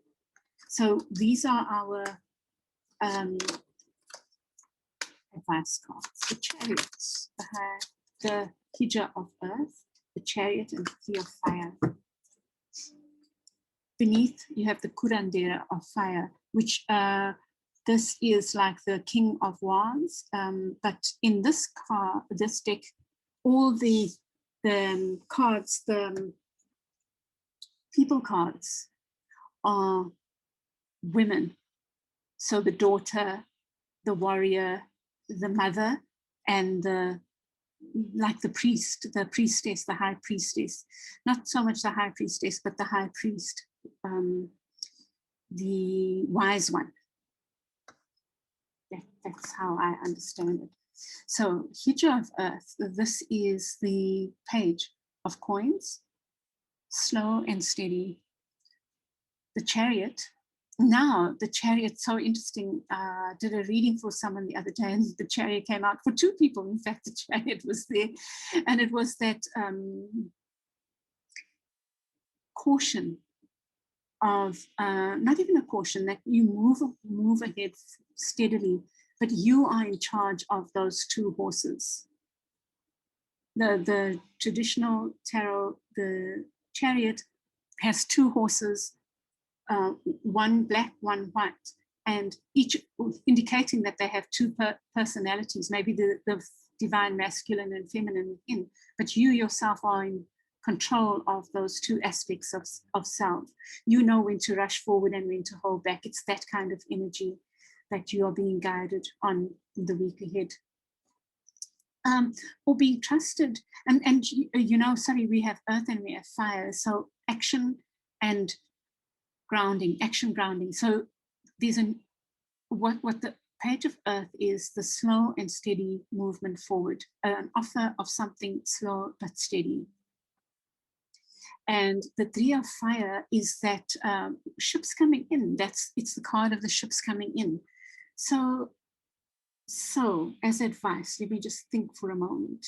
So these are our advice cards: the Chariots, the Hijra of Earth, the Chariot, and the Three of Fire. Beneath, you have the Curandera of Fire, which this is like the King of Wands. But in this deck, all the cards, the people cards, are women. So the daughter, the warrior, the mother, and the priest, the priestess, the high priestess. Not so much the high priestess, but the high priest, the wise one. That's how I understand it. So Hijra of Earth, this is the Page of Coins, slow and steady. The Chariot. Now the Chariot, so interesting. Did a reading for someone the other day, and the Chariot came out for two people. In fact, the Chariot was there, and it was that caution of not even a caution, that you move ahead steadily, but you are in charge of those two horses. The traditional tarot, the Chariot, has two horses, one black, one white, and each indicating that they have two personalities, maybe the divine masculine and feminine within, but you yourself are in control of those two aspects of self. You know when to rush forward and when to hold back. It's that kind of energy that you are being guided on in the week ahead. Or being trusted. And you know, sorry, we have earth and we have fire. So action and grounding, action grounding. So there's what the Page of Earth is, the slow and steady movement forward, an offer of something slow but steady. And the Three of Fire is that ships coming in. It's the card of the ships coming in. So as advice, let me just think for a moment.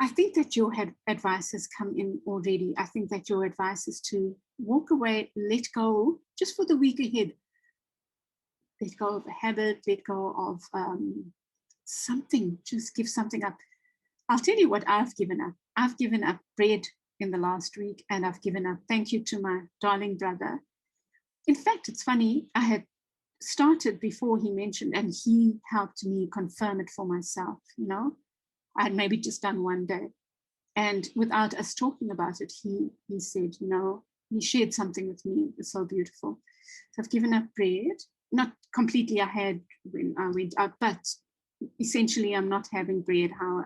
I think that your advice has come in already. I think that your advice is to walk away, let go, just for the week ahead. Let go of a habit, let go of something, just give something up. I'll tell you what I've given up. I've given up bread in the last week, and I've given up, thank you to my darling brother. In fact, it's funny, I had started before he mentioned, and he helped me confirm it for myself. You know, I had maybe just done one day, and without us talking about it, he said, you know, he shared something with me. It's so beautiful. So I've given up bread, not completely. I had when I went out, but essentially I'm not having bread how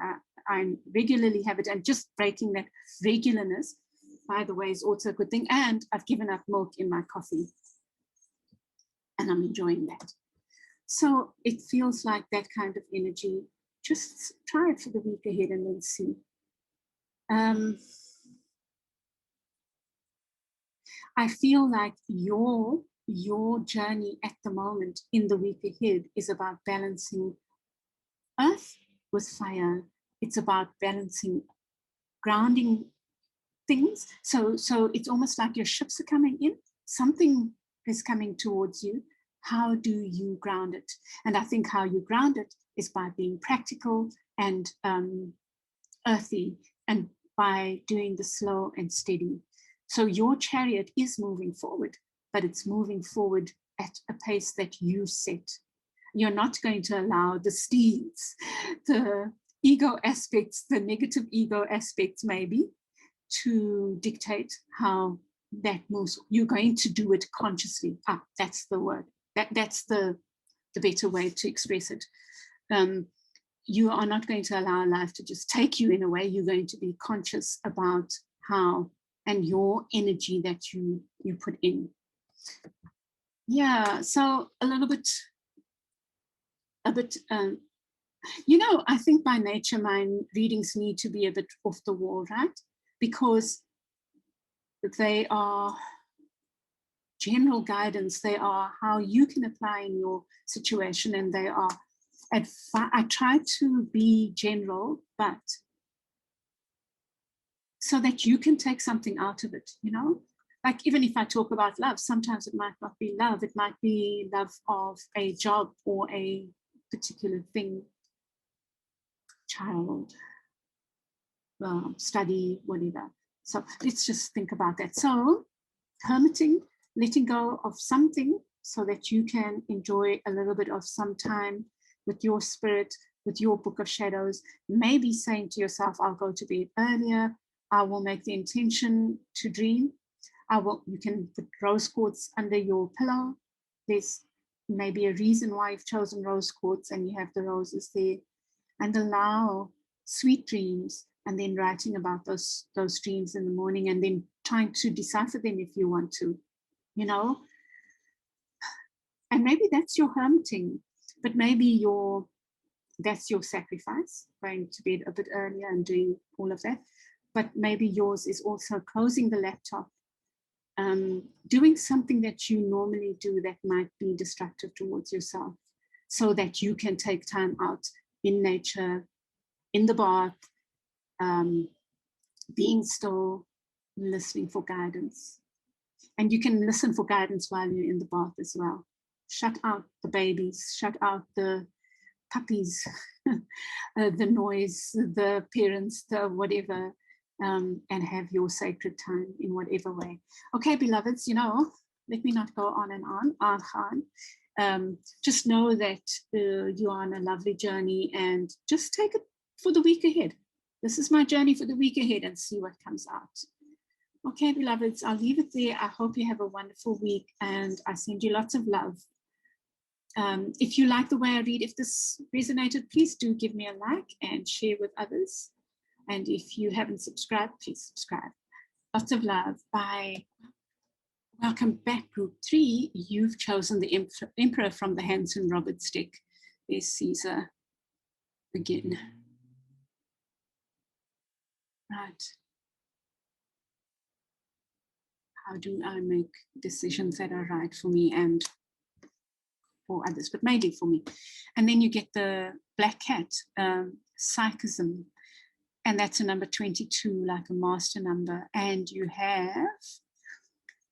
I regularly have it, and just breaking that regularness, by the way, is also a good thing. And I've given up milk in my coffee, and I'm enjoying that. So it feels like that kind of energy. Just try it for the week ahead and then see. I feel like your journey at the moment in the week ahead is about balancing earth with fire. It's about balancing, grounding things. So it's almost like your ships are coming in, something is coming towards you. How do you ground it? And I think how you ground it is by being practical and earthy, and by doing the slow and steady. So your Chariot is moving forward, but it's moving forward at a pace that you set. You're not going to allow the steeds, the ego aspects, the negative ego aspects maybe, to dictate how that moves. You're going to do it consciously. That's the word. That's the better way to express it. You are not going to allow life to just take you in a way. You're going to be conscious about how, and your energy that you put in. Yeah, so a bit, you know, I think by nature my readings need to be a bit off the wall, right? Because they are general guidance. They are how you can apply in your situation, and they are I try to be general, but so that you can take something out of it, you know? Like even if I talk about love, sometimes it might not be love. It might be love of a job or a particular thing, child, study, whatever. So let's just think about that. So hermiting, letting go of something so that you can enjoy a little bit of some time with your spirit, with your book of shadows, maybe saying to yourself, I'll go to bed earlier. I will make the intention to dream. You can put rose quartz under your pillow. There's maybe a reason why you've chosen rose quartz and you have the roses there, and allow sweet dreams, and then writing about those dreams in the morning, and then trying to decipher them if you want to, you know. And maybe that's your hermiting, but maybe that's your sacrifice, going to bed a bit earlier and doing all of that. But maybe yours is also closing the laptop, doing something that you normally do that might be destructive towards yourself, so that you can take time out in nature, in the bath, being still, listening for guidance. And you can listen for guidance while you're in the bath as well. Shut out the babies, shut out the puppies, the noise, the parents, the whatever, and have your sacred time in whatever way. Okay, beloveds, you know, let me not go on and on. Just know that you are on a lovely journey, and just take it for the week ahead. This is my journey for the week ahead, and see what comes out. Okay, beloveds, I'll leave it there. I hope you have a wonderful week, and I send you lots of love. If you like the way I read, if this resonated, please do give me a like and share with others. And if you haven't subscribed, please subscribe. Lots of love. Bye. Welcome back, group 3. You've chosen the Emperor from the Hanson Roberts deck. There's Caesar again. Right. How do I make decisions that are right for me and for others, but mainly for me? And then you get the black cat, psychism, and that's a number 22, like a master number. And you have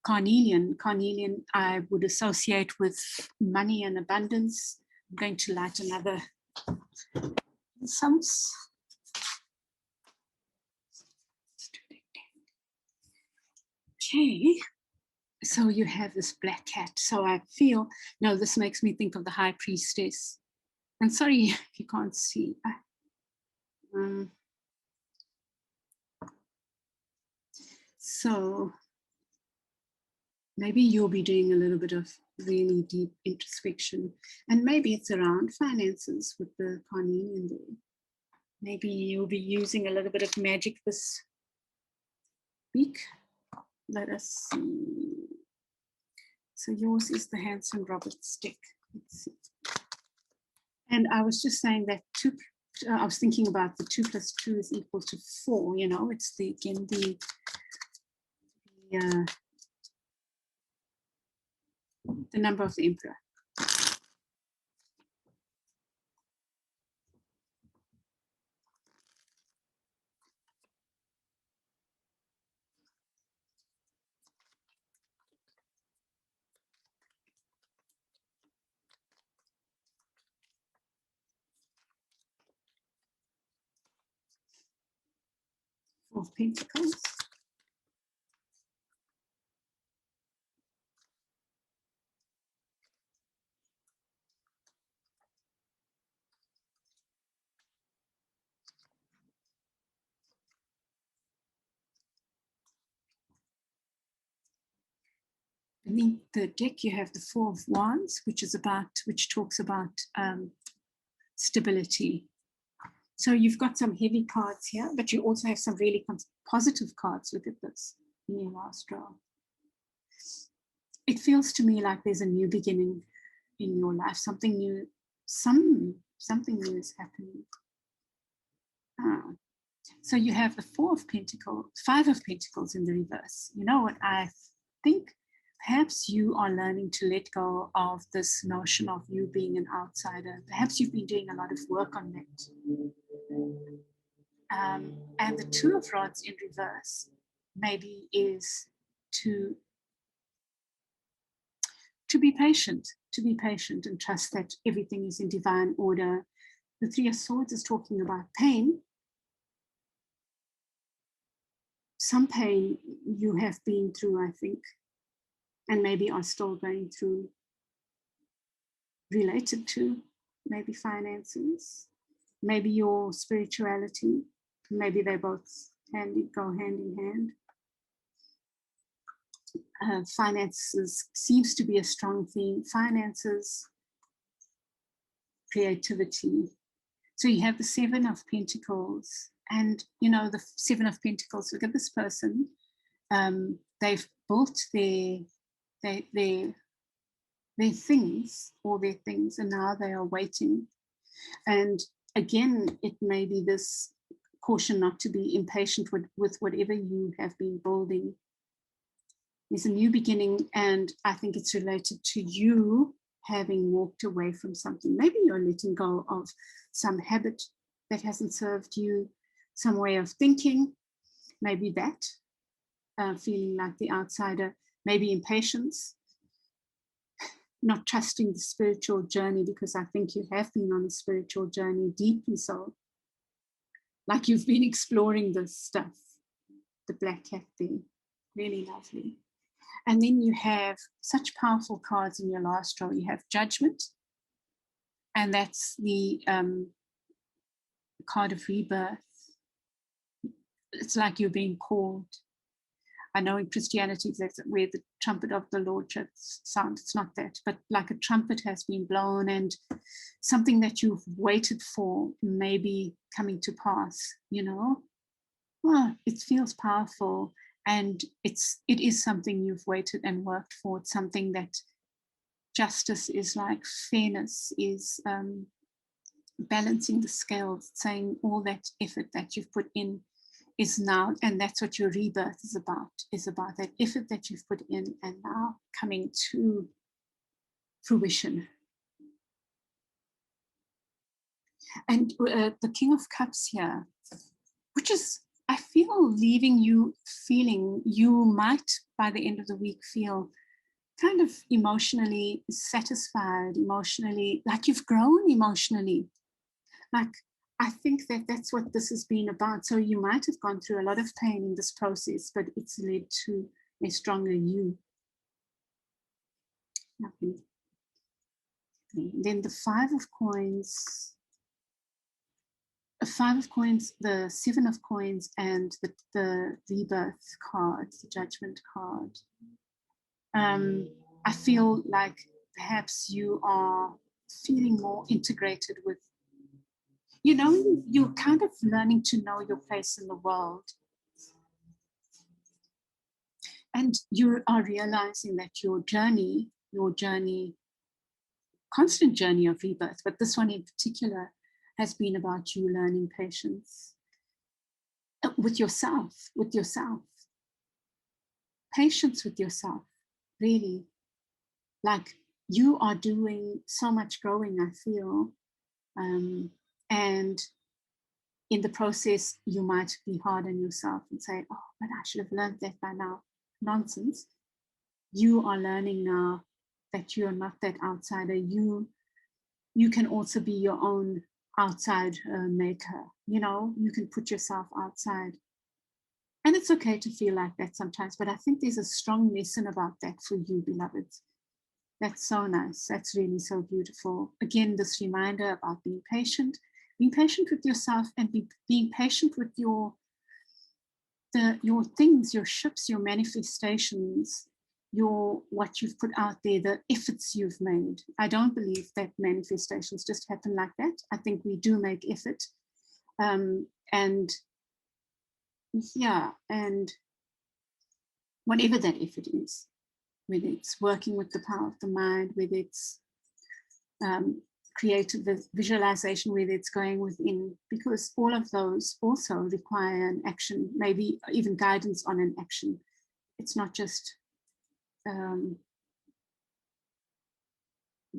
Carnelian. Carnelian I would associate with money and abundance. I'm going to light another incense. Okay, so you have this black cat. So I feel, no, this makes me think of the high priestess. And sorry if you can't see. So maybe you'll be doing a little bit of really deep introspection, and maybe it's around finances with the Carnelian there. Maybe you'll be using a little bit of magic this week. Let us see. So yours is the Hanson Roberts deck. Let's see. And I was just saying that I was thinking about the 2 + 2 is equal to 4. You know, it's the number of the Emperor. Four of Pentacles. Beneath the deck, you have the 4 of Wands, which talks about stability. So you've got some heavy cards here, but you also have some really positive cards. Look at this in your last draw. It feels to me like there's a new beginning in your life. Something new, something new is happening. So you have the 4 of Pentacles, 5 of Pentacles in the reverse. You know what I think perhaps you are learning to let go of this notion of you being an outsider. Perhaps you've been doing a lot of work on that. And the Two of Rods in reverse maybe is to be patient, and trust that everything is in divine order. The Three of Swords is talking about pain. Some pain you have been through, I think, and maybe are still going through, related to maybe finances, maybe your spirituality. Maybe they both go hand in hand. Finances seems to be a strong theme. Finances, creativity. So you have the Seven of Pentacles, and the Seven of Pentacles. Look at this person. They've built their things, all their things, and now they are waiting. And again, it may be this caution not to be impatient with whatever you have been building. There's a new beginning, and I think it's related to you having walked away from something. Maybe you're letting go of some habit that hasn't served you, some way of thinking, maybe that, feeling like the outsider, maybe impatience, not trusting the spiritual journey, because I think you have been on a spiritual journey, deeply so. Like you've been exploring this stuff. The black cat there, really lovely. And then you have such powerful cards in your last row. You have Judgment, and that's the card of rebirth. It's like you're being called. I know in Christianity that's where the trumpet of the Lord sounds. It's not that, but like a trumpet has been blown, and something that you've waited for may be coming to pass. It feels powerful. And it is something you've waited and worked for. It's something that justice is like, fairness is balancing the scales, saying all that effort that you've put in is now, and that's what your rebirth is about that effort that you've put in and now coming to fruition. And the King of Cups here, which is, I feel, leaving you feeling you might, by the end of the week, feel kind of emotionally satisfied, emotionally, like you've grown emotionally. Like, I think that's what this has been about. So you might have gone through a lot of pain in this process, but it's led to a stronger you. Nothing. Then the Five of Coins. A Five of Coins, the Seven of Coins, and the Rebirth card, the Judgment card. I feel like perhaps you are feeling more integrated with, you're kind of learning to know your place in the world. And you are realizing that your journey, constant journey of rebirth, but this one in particular, has been about you learning patience with yourself. Patience with yourself, really. Like, you are doing so much growing, I feel. And in the process, you might be hard on yourself and say, oh, but I should have learned that by now. Nonsense. You are learning now that you're not that outsider. You can also be your own outside maker. You can put yourself outside. And it's okay to feel like that sometimes, but I think there's a strong lesson about that for you, beloveds. That's so nice. That's really so beautiful. Again, this reminder about being patient with yourself, and being patient with your things, your ships, your manifestations, what you've put out there, the efforts you've made. I don't believe that manifestations just happen like that. I think we do make effort. And whatever that effort is, whether it's working with the power of the mind, whether it's creative visualization, whether it's going within, because all of those also require an action, maybe even guidance on an action. It's not just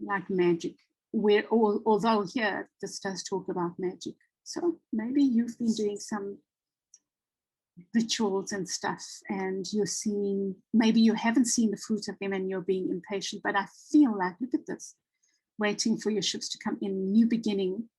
like magic, where although here this does talk about magic. So maybe you've been doing some rituals and stuff, and you're seeing, maybe you haven't seen the fruit of them and you're being impatient, but I feel like, look at this, waiting for your ships to come in, new beginning.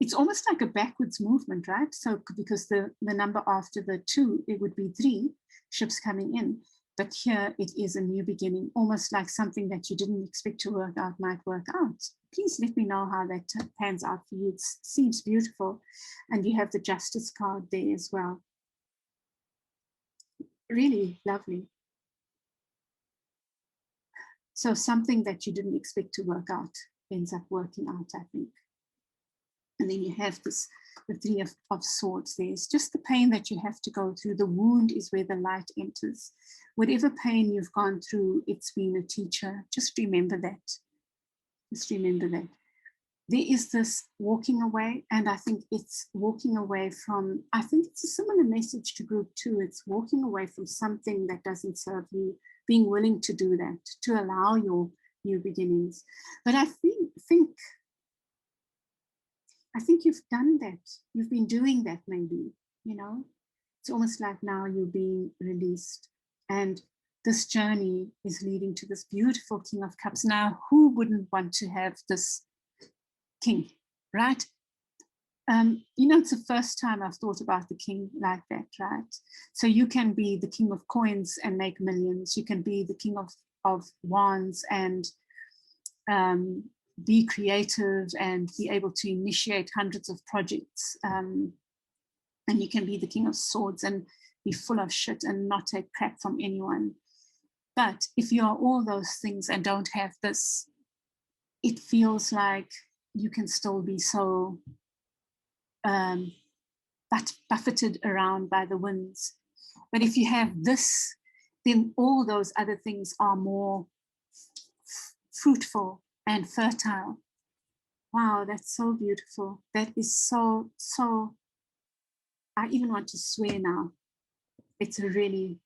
It's almost like a backwards movement, right? So because the number after the 2, it would be 3 ships coming in. But here it is a new beginning, almost like something that you didn't expect to work out might work out. Please let me know how that pans out for you. It seems beautiful. And you have the Justice card there as well. Really lovely. So something that you didn't expect to work out ends up working out, I think. And then you have this, the 3 of Swords. There's just the pain that you have to go through. The wound is where the light enters. Whatever pain you've gone through, it's been a teacher. Just remember that. Just remember that. There is this walking away, and I think it's walking away from, I think it's a similar message to group 2. It's walking away from something that doesn't serve you, being willing to do that, to allow your new beginnings. But I think you've done that. You've been doing that, maybe, you know. It's almost like now you're being released. And this journey is leading to this beautiful King of Cups. Now, who wouldn't want to have this king, right? You know, it's the first time I've thought about the king like that, right? So you can be the king of coins and make millions. You can be the king of wands and be creative and be able to initiate hundreds of projects. And you can be the king of swords and be full of shit and not take crap from anyone. But if you are all those things and don't have this, it feels like you can still be so buffeted around by the winds. But if you have this, then all those other things are more fruitful and fertile. Wow, that's so beautiful. That is so, I even want to swear now. It's a really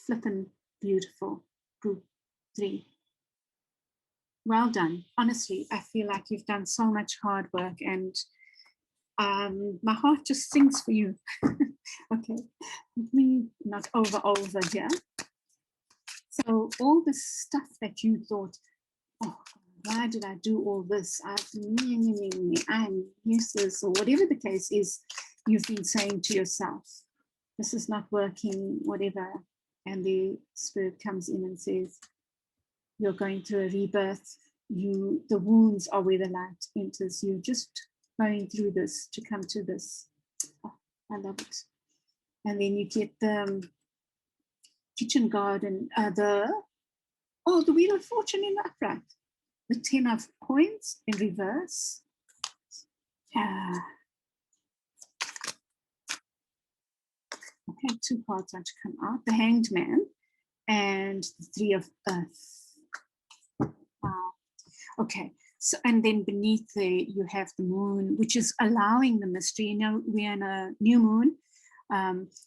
flippin' beautiful group 3. Well done. Honestly, I feel like you've done so much hard work, and my heart just sings for you. Okay, let me not over here. So all the stuff that you thought, oh, why did I do all this? I'm useless, or whatever the case is, you've been saying to yourself, this is not working, whatever. And the spirit comes in and says, you're going through a rebirth. The wounds are where the light enters. You're just going through this to come to this. Oh, I love it. And then you get the kitchen garden, the Wheel of Fortune in the upright. The 10 of coins in reverse. Okay, 2 cards are to come out. The Hanged Man and the 3 of Earth. Wow. Okay, so and then beneath there you have the moon, which is allowing the mystery. You know, we're in a new moon.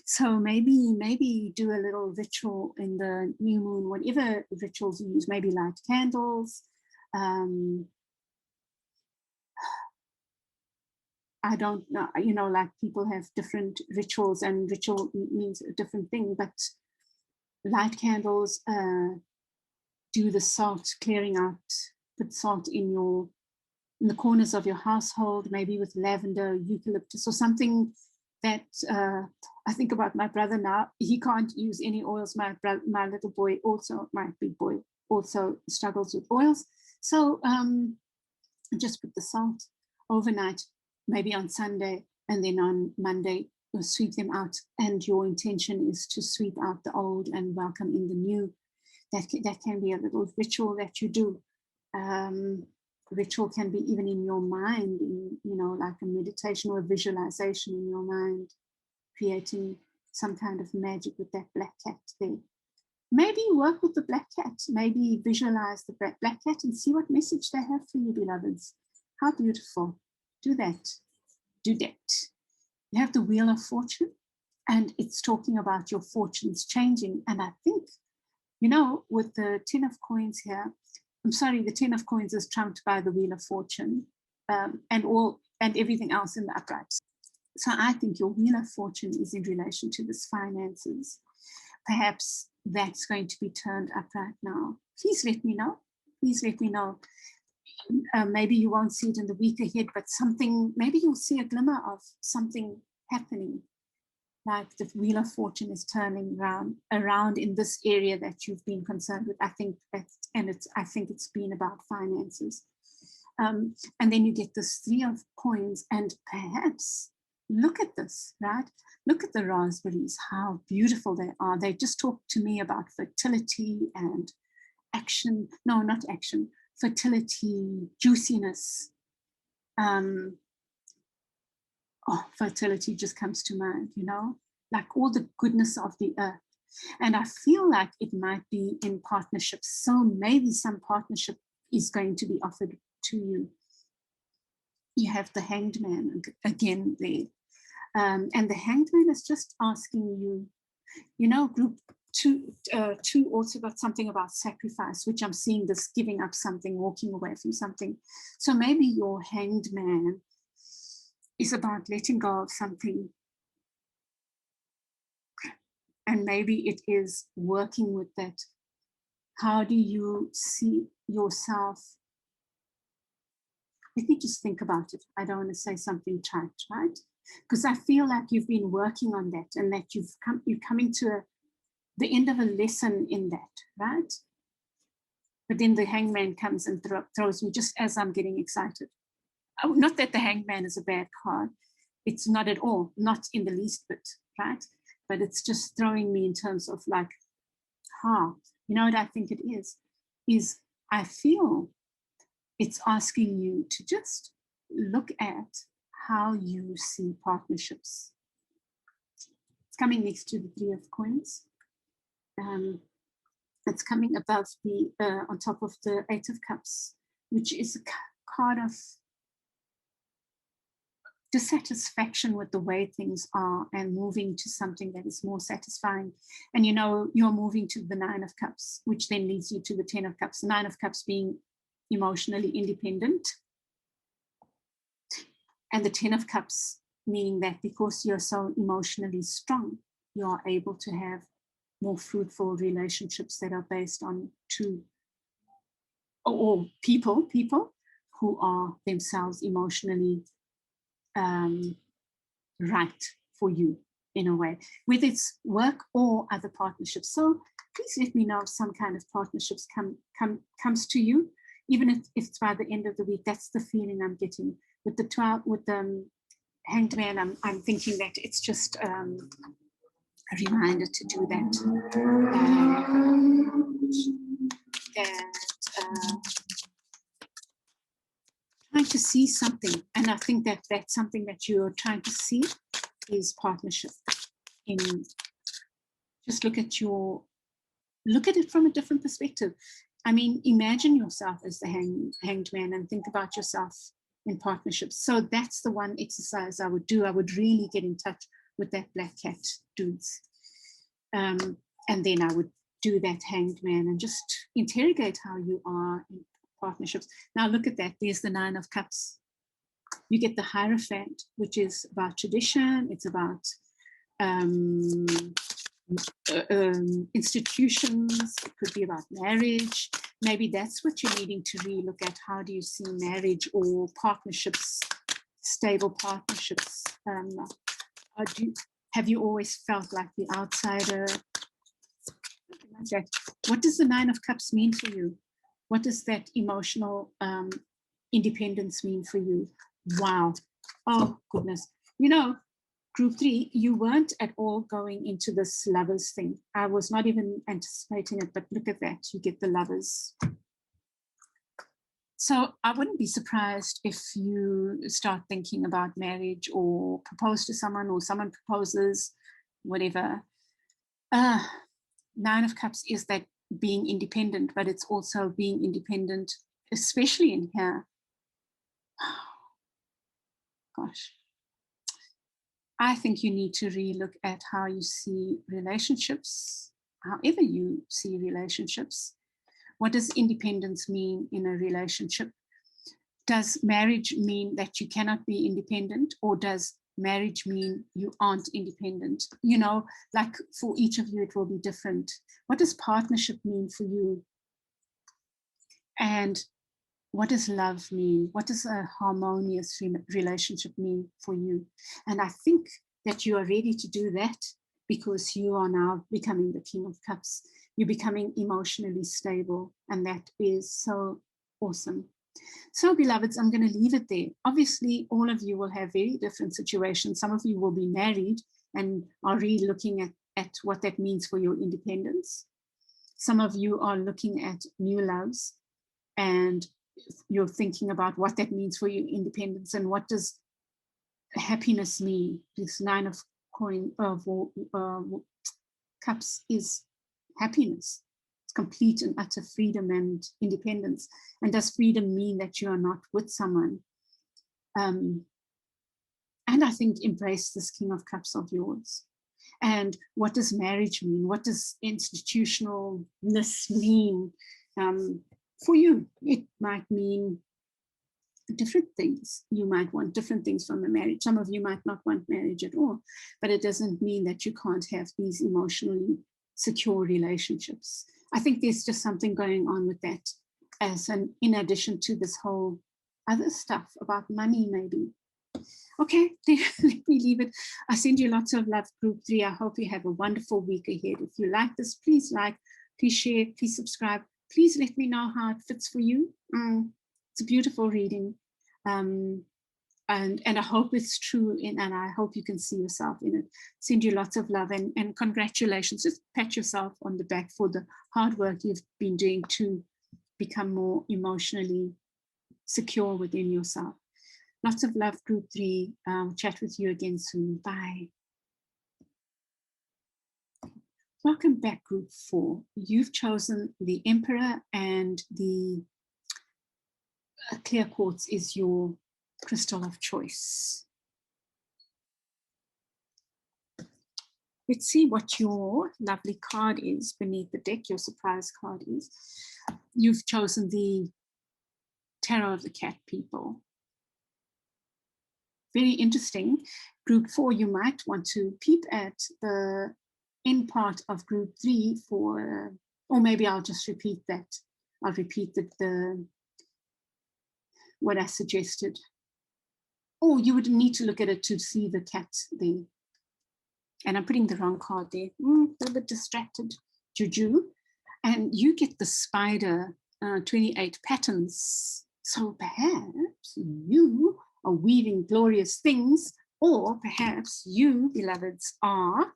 So maybe do a little ritual in the new moon, whatever rituals you use, maybe light candles. I don't know, you know, like people have different rituals, and ritual means a different thing, but light candles, do the salt clearing out, put salt in the corners of your household, maybe with lavender, eucalyptus, or something that I think about my brother now. He can't use any oils. My little boy also, my big boy also struggles with oils. So just put the salt overnight, maybe on Sunday, and then on Monday, you'll sweep them out. And your intention is to sweep out the old and welcome in the new. That can be a little ritual that you do. Ritual can be even in your mind, you know, like a meditation or a visualization in your mind, creating some kind of magic with that black cat there. Maybe work with the black cat, maybe visualize the black cat and see what message they have for you, beloveds. How beautiful. Do that. Do that. You have the Wheel of Fortune, and it's talking about your fortunes changing. And I think You know, with the 10 of coins here, I'm sorry, the 10 of coins is trumped by the Wheel of Fortune, and everything else in the upright. So I think your Wheel of Fortune is in relation to this finances. Perhaps that's going to be turned upright now. Please let me know. Please let me know. Maybe you won't see it in the week ahead, but something, maybe you'll see a glimmer of something happening, like the Wheel of Fortune is turning around in this area that you've been concerned with. I think it's been about finances. And then you get this 3 of coins, and perhaps look at this, right? Look at the raspberries, how beautiful they are. They just talk to me about fertility and action. No, not action. Fertility, juiciness. Fertility just comes to mind, you know, like all the goodness of the earth. And I feel like it might be in partnerships. So maybe some partnership is going to be offered to you. You have the Hanged Man again there. And the Hanged Man is just asking you, you know, group two also got something about sacrifice, which I'm seeing this giving up something, walking away from something. So maybe your Hanged Man is about letting go of something. And maybe it is working with that. How do you see yourself? Let me just think about it. I don't want to say something trite, right? Because I feel like you've been working on that, and that you're coming to the end of a lesson in that, right? But then the Hangman comes and throws me just as I'm getting excited. Not that the Hangman is a bad card. It's not at all, not in the least bit, right? But it's just throwing me in terms of like, you know what I think it is I feel it's asking you to just look at how you see partnerships. It's coming next to the 3 of coins. It's coming above the, on top of the 8 of cups, which is a card of dissatisfaction with the way things are and moving to something that is more satisfying. And you know, you're moving to the 9 of cups, which then leads you to the 10 of cups. The 9 of cups being emotionally independent, and the 10 of cups meaning that because you're so emotionally strong, you are able to have more fruitful relationships that are based on people who are themselves emotionally right for you in a way, whether it's work or other partnerships. So please let me know if some kind of partnerships comes to you, even if it's by the end of the week. That's the feeling I'm getting with the 12, with the Hanged Man. I'm thinking that it's just a reminder to do that. Trying to see something, and I think that that's something that you're trying to see is partnership. Just look at it from a different perspective. I mean, imagine yourself as the hanged man and think about yourself in partnerships. So that's the one exercise I would do. I would really get in touch with that black cat dudes. And then I would do that hanged man and just interrogate how you are in partnerships. Now look at that. There's the 9 of cups. You get the Hierophant, which is about tradition. It's about institutions. It could be about marriage. Maybe that's what you're needing to relook at. How do you see marriage or partnerships, stable partnerships? Have you always felt like the outsider? Like that. What does the 9 of cups mean for you? What does that emotional independence mean for you? Wow. Oh, goodness. You know, group 3, you weren't at all going into this lovers thing. I was not even anticipating it, but look at that. You get the lovers. So I wouldn't be surprised if you start thinking about marriage or propose to someone or someone proposes, whatever. 9 of Cups is that being independent, but it's also being independent, especially in here. Gosh. I think you need to relook at how you see relationships, however you see relationships. What does independence mean in a relationship? Does marriage mean that you cannot be independent, or does marriage mean you aren't independent? You know, like for each of you, it will be different. What does partnership mean for you? And what does love mean? What does a harmonious relationship mean for you? And I think that you are ready to do that because you are now becoming the King of Cups. You're becoming emotionally stable, and that is so awesome. So, beloveds, I'm going to leave it there. Obviously, all of you will have very different situations. Some of you will be married and are really looking at what that means for your independence. Some of you are looking at new loves, and you're thinking about what that means for your independence and what does happiness mean. This Nine of Cups is happiness. It's complete and utter freedom and independence. And does freedom mean that you are not with someone? And I think embrace this King of Cups of yours. And what does marriage mean? What does institutionalness mean? For you, it might mean different things. You might want different things from a marriage. Some of you might not want marriage at all, but it doesn't mean that you can't have these emotionally secure relationships. I think there's just something going on with that, as in addition to this whole other stuff about money, maybe. Okay, let me leave it. I send you lots of love, group 3. I hope you have a wonderful week ahead. If you like this, please like, please share, please subscribe. Please let me know how it fits for you. It's a beautiful reading. And I hope it's true, and I hope you can see yourself in it. Send you lots of love and congratulations. Just pat yourself on the back for the hard work you've been doing to become more emotionally secure within yourself. Lots of love, group 3. Chat with you again soon. Bye. Welcome back, group 4. You've chosen the Emperor, and the clear quartz is your crystal of choice. Let's see what your lovely card is beneath the deck, your surprise card is. You've chosen the Tarot of the Cat People. Very interesting. Group 4, you might want to peep at the end part of group 3 for, or maybe I'll just repeat that. I'll repeat the what I suggested. Oh, you would need to look at it to see the cat there. And I'm putting the wrong card there. A little bit distracted. Juju. And you get the spider 28 patterns. So perhaps you are weaving glorious things, or perhaps you, beloveds, are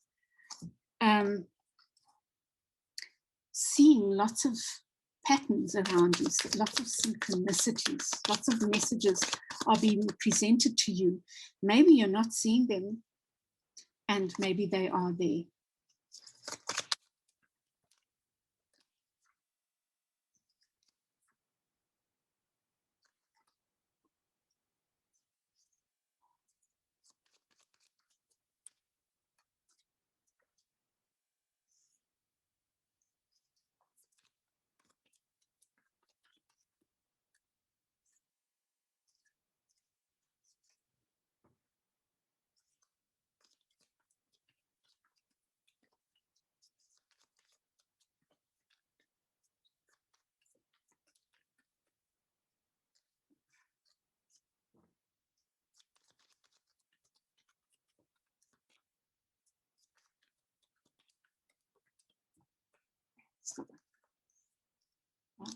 seeing lots of patterns around you, lots of synchronicities, lots of messages are being presented to you. Maybe you're not seeing them, and maybe they are there. Wow.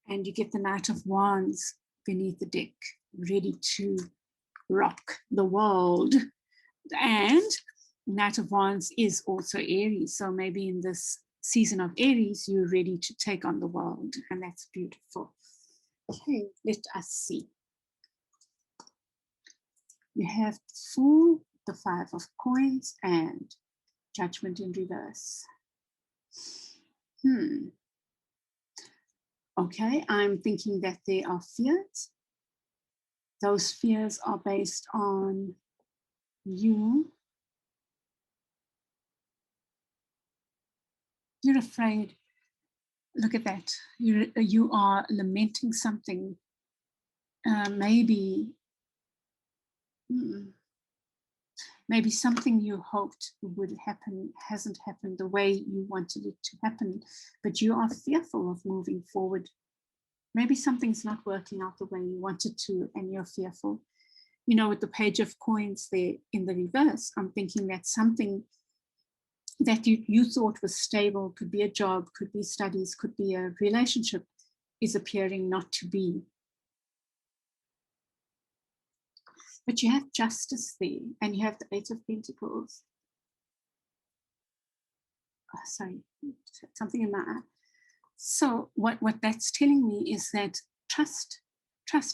And you get the Knight of Wands beneath the deck, ready to rock the world. And Knight of Wands is also Aries. So maybe in this season of Aries, you're ready to take on the world. And that's beautiful. Okay, let us see. You have the Fool, the 5 of Coins, and Judgment in reverse. Okay, I'm thinking that there are fears. Those fears are based on you. You're afraid. Look at that. You are lamenting something. Maybe something you hoped would happen hasn't happened the way you wanted it to happen, but you are fearful of moving forward. Maybe something's not working out the way you wanted to, and you're fearful. You know, with the Page of Coins there in the reverse, I'm thinking that something that you thought was stable, could be a job, could be studies, could be a relationship, is appearing not to be. But you have Justice there, and you have the Eight of Pentacles. Oh, sorry, something in my eye. So what that's telling me is that trust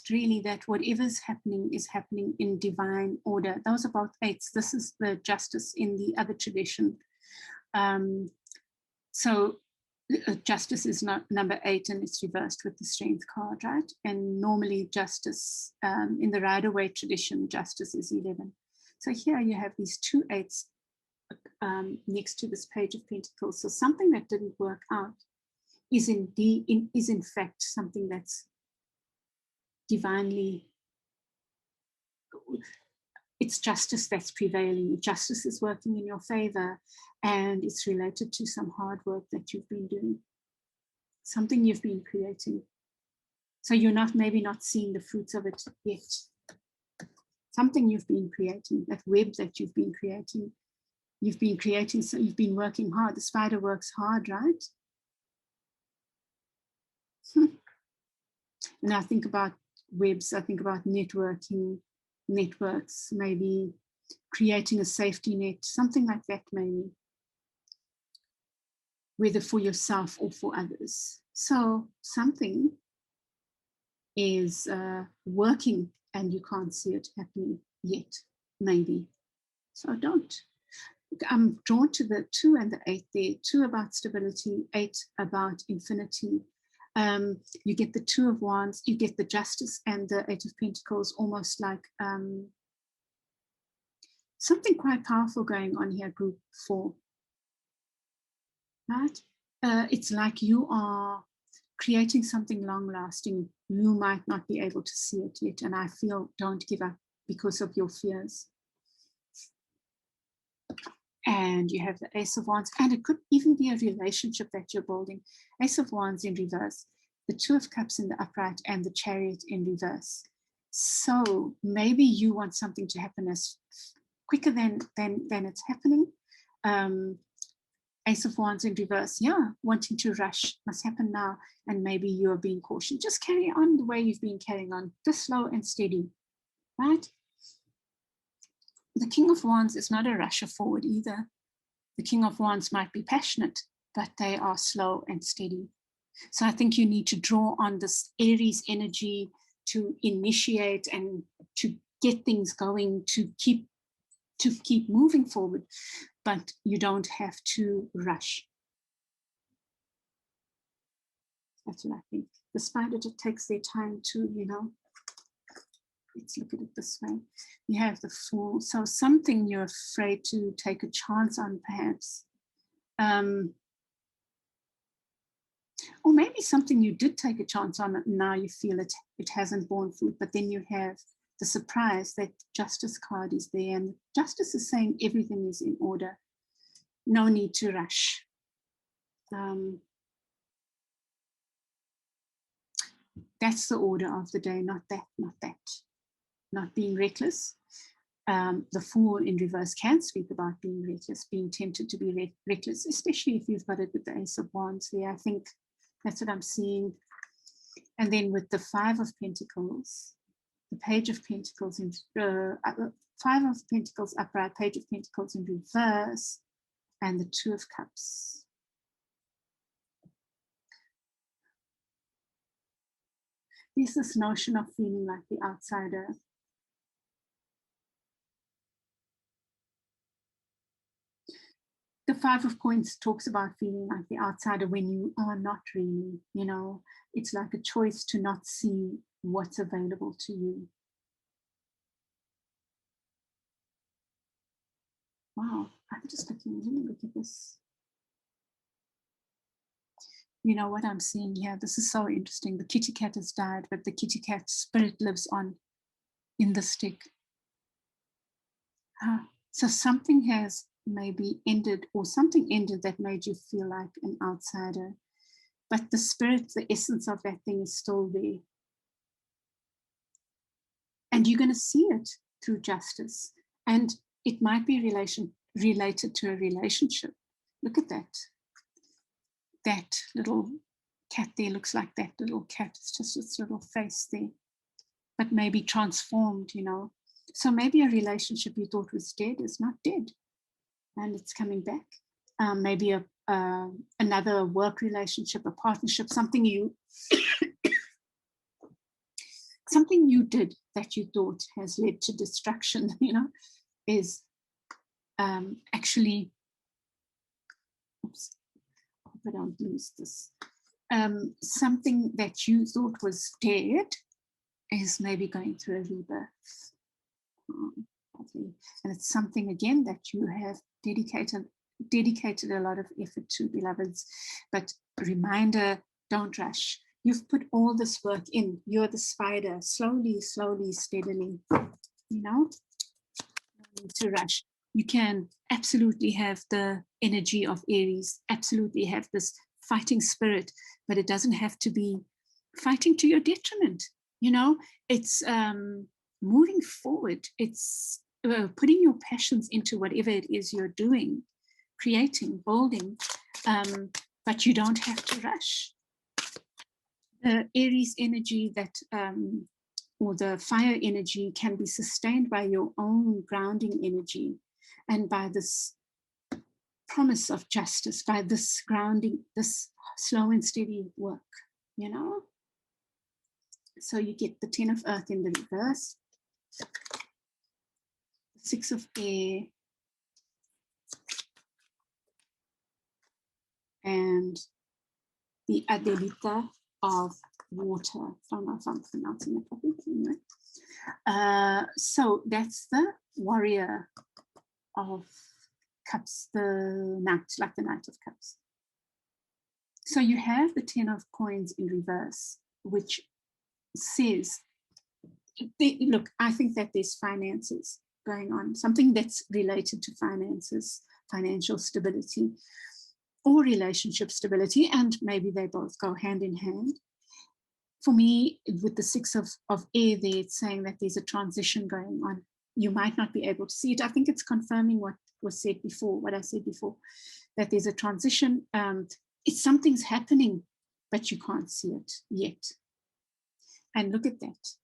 really that whatever's happening is happening in divine order. Those are both eights. This is the Justice in the other tradition. So Justice is not number 8, and it's reversed with the Strength card, right? And normally Justice, in the Rider-Waite tradition, Justice is 11. So here you have these 2 8s next to this Page of Pentacles. So something that didn't work out is in fact something that's divinely, it's justice that's prevailing. Justice is working in your favor, and it's related to some hard work that you've been doing, something you've been creating. So you're maybe not seeing the fruits of it yet. Something you've been creating, that web that you've been creating. You've been creating, so you've been working hard. The spider works hard, right? And I think about webs, I think about networking, networks, maybe creating a safety net, something like that maybe, whether for yourself or for others. So something is working and you can't see it happening yet, maybe. So don't. I'm drawn to the 2 and the 8 there. 2 about stability, 8 about infinity. You get the 2 of Wands, you get the Justice and the 8 of Pentacles, almost like something quite powerful going on here, group 4. Right? It's like you are creating something long-lasting. You might not be able to see it yet, and I feel don't give up because of your fears. And you have the Ace of Wands, and it could even be a relationship that you're building. Ace of Wands in reverse, the 2 of Cups in the upright, and the Chariot in reverse. So maybe you want something to happen as quicker than it's happening. Ace of Wands in reverse, wanting to rush, must happen now, and maybe you're being cautious. Just carry on the way you've been carrying on, just slow and steady, right? The King of Wands is not a rusher forward either. The King of Wands might be passionate, but they are slow and steady. So I think you need to draw on this Aries energy to initiate and to get things going, to keep moving forward, but you don't have to rush. That's what I think. The spider just takes their time to, let's look at it this way. You have the Fool. So something you're afraid to take a chance on, perhaps. Or maybe something you did take a chance on, and now you feel it hasn't borne fruit, but then you have the surprise that Justice card is there, and Justice is saying everything is in order. No need to rush. That's the order of the day, not that. Not being reckless. The Fool in reverse can speak about being reckless, being tempted to be reckless, especially if you've got it with the Ace of Wands there. I think that's what I'm seeing. And then with the 5 of Pentacles, the Page of Pentacles in 5 of Pentacles upright, Page of Pentacles in reverse, and the 2 of Cups. There's this notion of feeling like the outsider. Five of Coins talks about feeling like the outsider when you are not really, you know, it's like a choice to not see what's available to you. Wow, I'm just looking, let me look at this. You know what I'm seeing here? This is so interesting. The kitty cat has died, but the kitty cat spirit lives on in the stick. So something has maybe ended, or something ended that made you feel like an outsider. But the spirit, the essence of that thing is still there. And you're going to see it through justice. And it might be related to a relationship. Look at that. That little cat there looks like that little cat. It's just its little face there. But maybe transformed, you know. So maybe a relationship you thought was dead is not dead. And it's coming back. Maybe another work relationship, a partnership, something you something you did that you thought has led to destruction, you know, is actually, oops, I hope I don't lose this. Something that you thought was dead is maybe going through a rebirth. And it's something, again, that you have dedicated a lot of effort to, beloveds. But reminder, don't rush. You've put all this work in. You're the spider, slowly, slowly, steadily, you know, no need to rush. You can absolutely have the energy of Aries, absolutely have this fighting spirit, but it doesn't have to be fighting to your detriment. You know, it's moving forward. It's putting your passions into whatever it is you're doing, creating, building, but you don't have to rush. The Aries energy that, or the fire energy, can be sustained by your own grounding energy and by this promise of justice, by this grounding, this slow and steady work, you know? So you get the 10 of Earth in the reverse, 6 of Air, and the Adelita of Water. I don't know if I'm pronouncing it properly, anyway. So that's the Warrior of Cups, the Knight, like the Knight of Cups. So you have the 10 of Coins in reverse, which says, look, I think that there's finances going on, something that's related to finances, financial stability, or relationship stability, and maybe they both go hand in hand. For me, with the 6 of Air there, it's saying that there's a transition going on. You might not be able to see it. I think it's confirming what was said before, what I said before, that there's a transition. It's something's happening, but you can't see it yet. And look at that.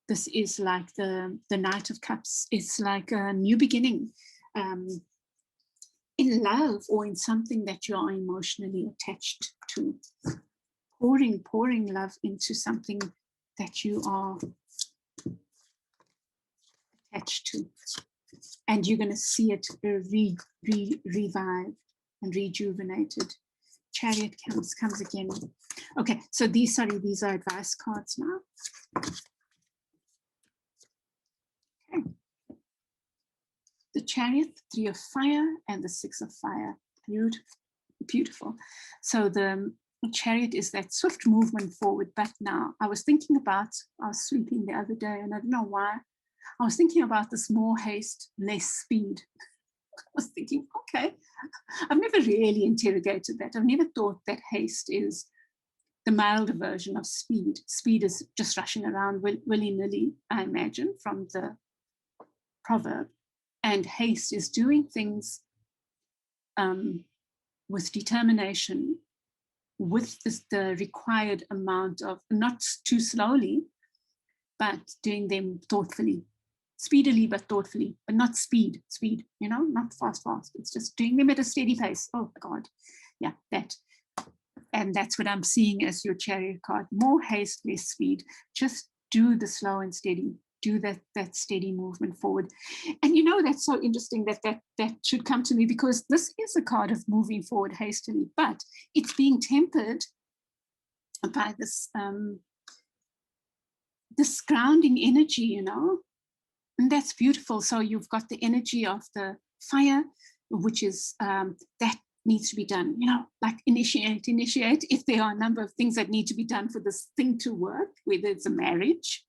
This is like the Knight of Cups. It's like a new beginning. In love, or in something that you are emotionally attached to, pouring love into something that you are attached to, and you're going to see it revived and rejuvenated. Chariot comes again. Okay, so these are advice cards now. Okay. The Chariot, 3 of Fire, and the 6 of Fire. Beautiful. So the Chariot is that swift movement forward. But now I was thinking about, I was sleeping the other day, and I don't know why. I was thinking about this: more haste, less speed. I was thinking, okay, I've never really interrogated that. I've never thought that haste is the milder version of speed. Speed is just rushing around willy-nilly, I imagine, from the proverb. And haste is doing things with determination, with the required amount of, not too slowly, but doing them thoughtfully, speedily but thoughtfully, but not speed, you know, not fast. It's just doing them at a steady pace. Oh God, yeah, that. And that's what I'm seeing as your Chariot card: more haste, less speed. Just do the slow and steady. do that steady movement forward. And you know, that's so interesting that should come to me, because this is a card of moving forward hastily, but it's being tempered by this this grounding energy, you know, and that's beautiful. So you've got the energy of the fire, which is that needs to be done, you know, like initiate. If there are a number of things that need to be done for this thing to work, whether it's a marriage,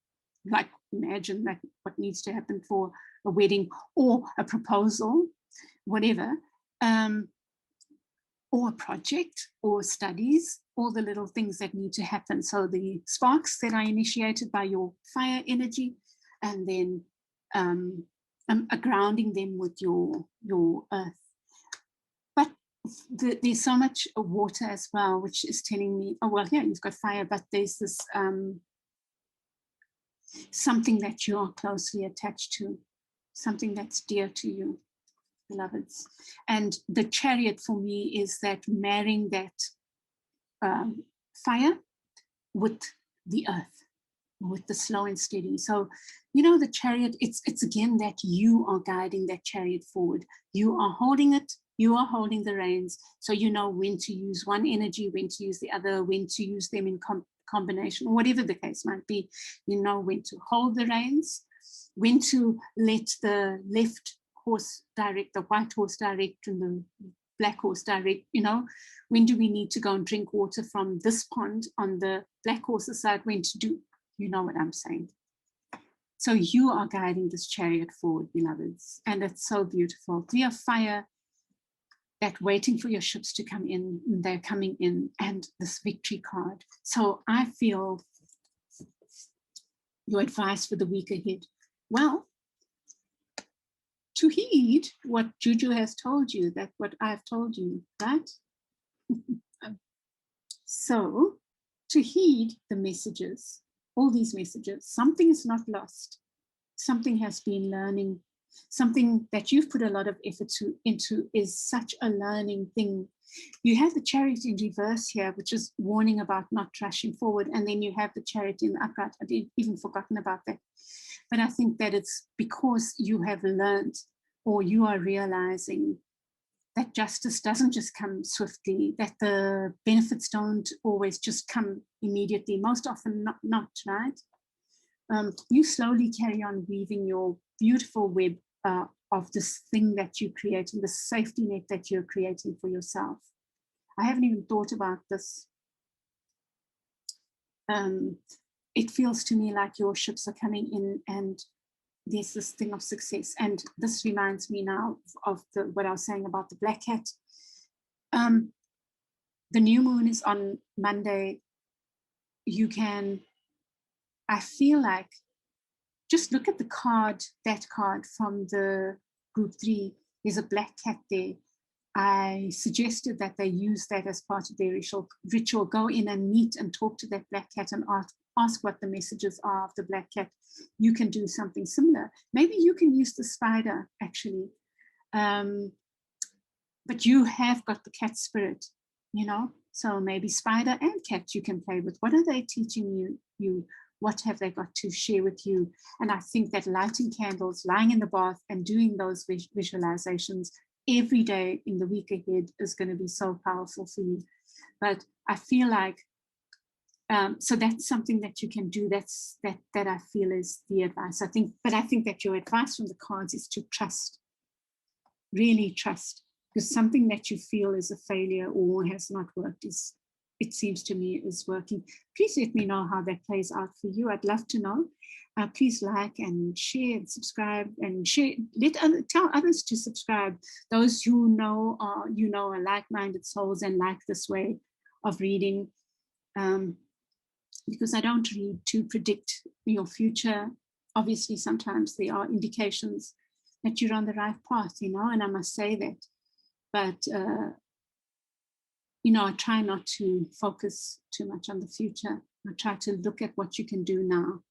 like imagine that what needs to happen for a wedding or a proposal, whatever, or a project or studies, all the little things that need to happen. So the sparks that are initiated by your fire energy, and then grounding them with your earth. But there's so much water as well, which is telling me, oh, well, yeah, you've got fire, but there's this something that you are closely attached to, something that's dear to you, beloveds. And the Chariot for me is that marrying that fire with the earth, with the slow and steady. So, you know, the Chariot, it's again that you are guiding that Chariot forward. You are holding it, you are holding the reins, so you know when to use one energy, when to use the other, when to use them in combination, whatever the case might be. You know when to hold the reins, when to let the left horse direct, the white horse direct, and the black horse direct. You know, when do we need to go and drink water from this pond on the black horse's side, when to do, you know what I'm saying. So you are guiding this Chariot forward, beloveds, and it's so beautiful. We are fire that waiting for your ships to come in, and they're coming in, and this victory card. So I feel your advice for the week ahead. Well, to heed what Juju has told you, that what I've told you, right? So to heed the messages, all these messages, something is not lost. Something has been learning. Something that you've put a lot of effort into is such a learning thing. You have the Chariot in reverse here, which is warning about not rushing forward. And then you have the Chariot in the upright. I'd even forgotten about that. But I think that it's because you have learned, or you are realizing, that justice doesn't just come swiftly, that the benefits don't always just come immediately, most often not, right? You slowly carry on weaving your beautiful web of this thing that you're creating, the safety net that you're creating for yourself. I haven't even thought about this. It feels to me like your ships are coming in, and there's this thing of success. And this reminds me now of what I was saying about the black cat. The new moon is on Monday. You can, I feel like, just look at the card, that card from the group 3. There's a black cat there. I suggested that they use that as part of their ritual. Go in and meet and talk to that black cat and ask what the messages are of the black cat. You can do something similar. Maybe you can use the spider, actually. But you have got the cat spirit, you know? So maybe spider and cat you can play with. What are they teaching you? What have they got to share with you? And I think that lighting candles, lying in the bath, and doing those visualizations every day in the week ahead is going to be so powerful for you. But I feel like, so that's something that you can do. That I feel is the advice. I think that your advice from the cards is to trust, really trust, because something that you feel is a failure or has not worked it seems to me is working. Please let me know how that plays out for you. I'd love to know. Please like and share and subscribe and share. Tell others to subscribe. Those who know are like-minded souls and like this way of reading. Because I don't read to predict your future. Obviously, sometimes there are indications that you're on the right path, you know, and I must say that. But you know, I try not to focus too much on the future. I try to look at what you can do now.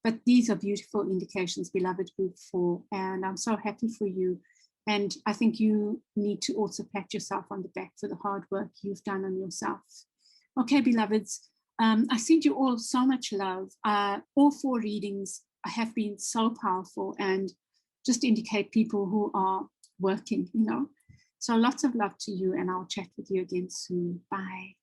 But these are beautiful indications, beloved group 4, and I'm so happy for you. And I think you need to also pat yourself on the back for the hard work you've done on yourself. Okay, beloveds, I send you all so much love. All 4 readings have been so powerful and just indicate people who are working, you know. So lots of love to you, and I'll chat with you again soon. Bye.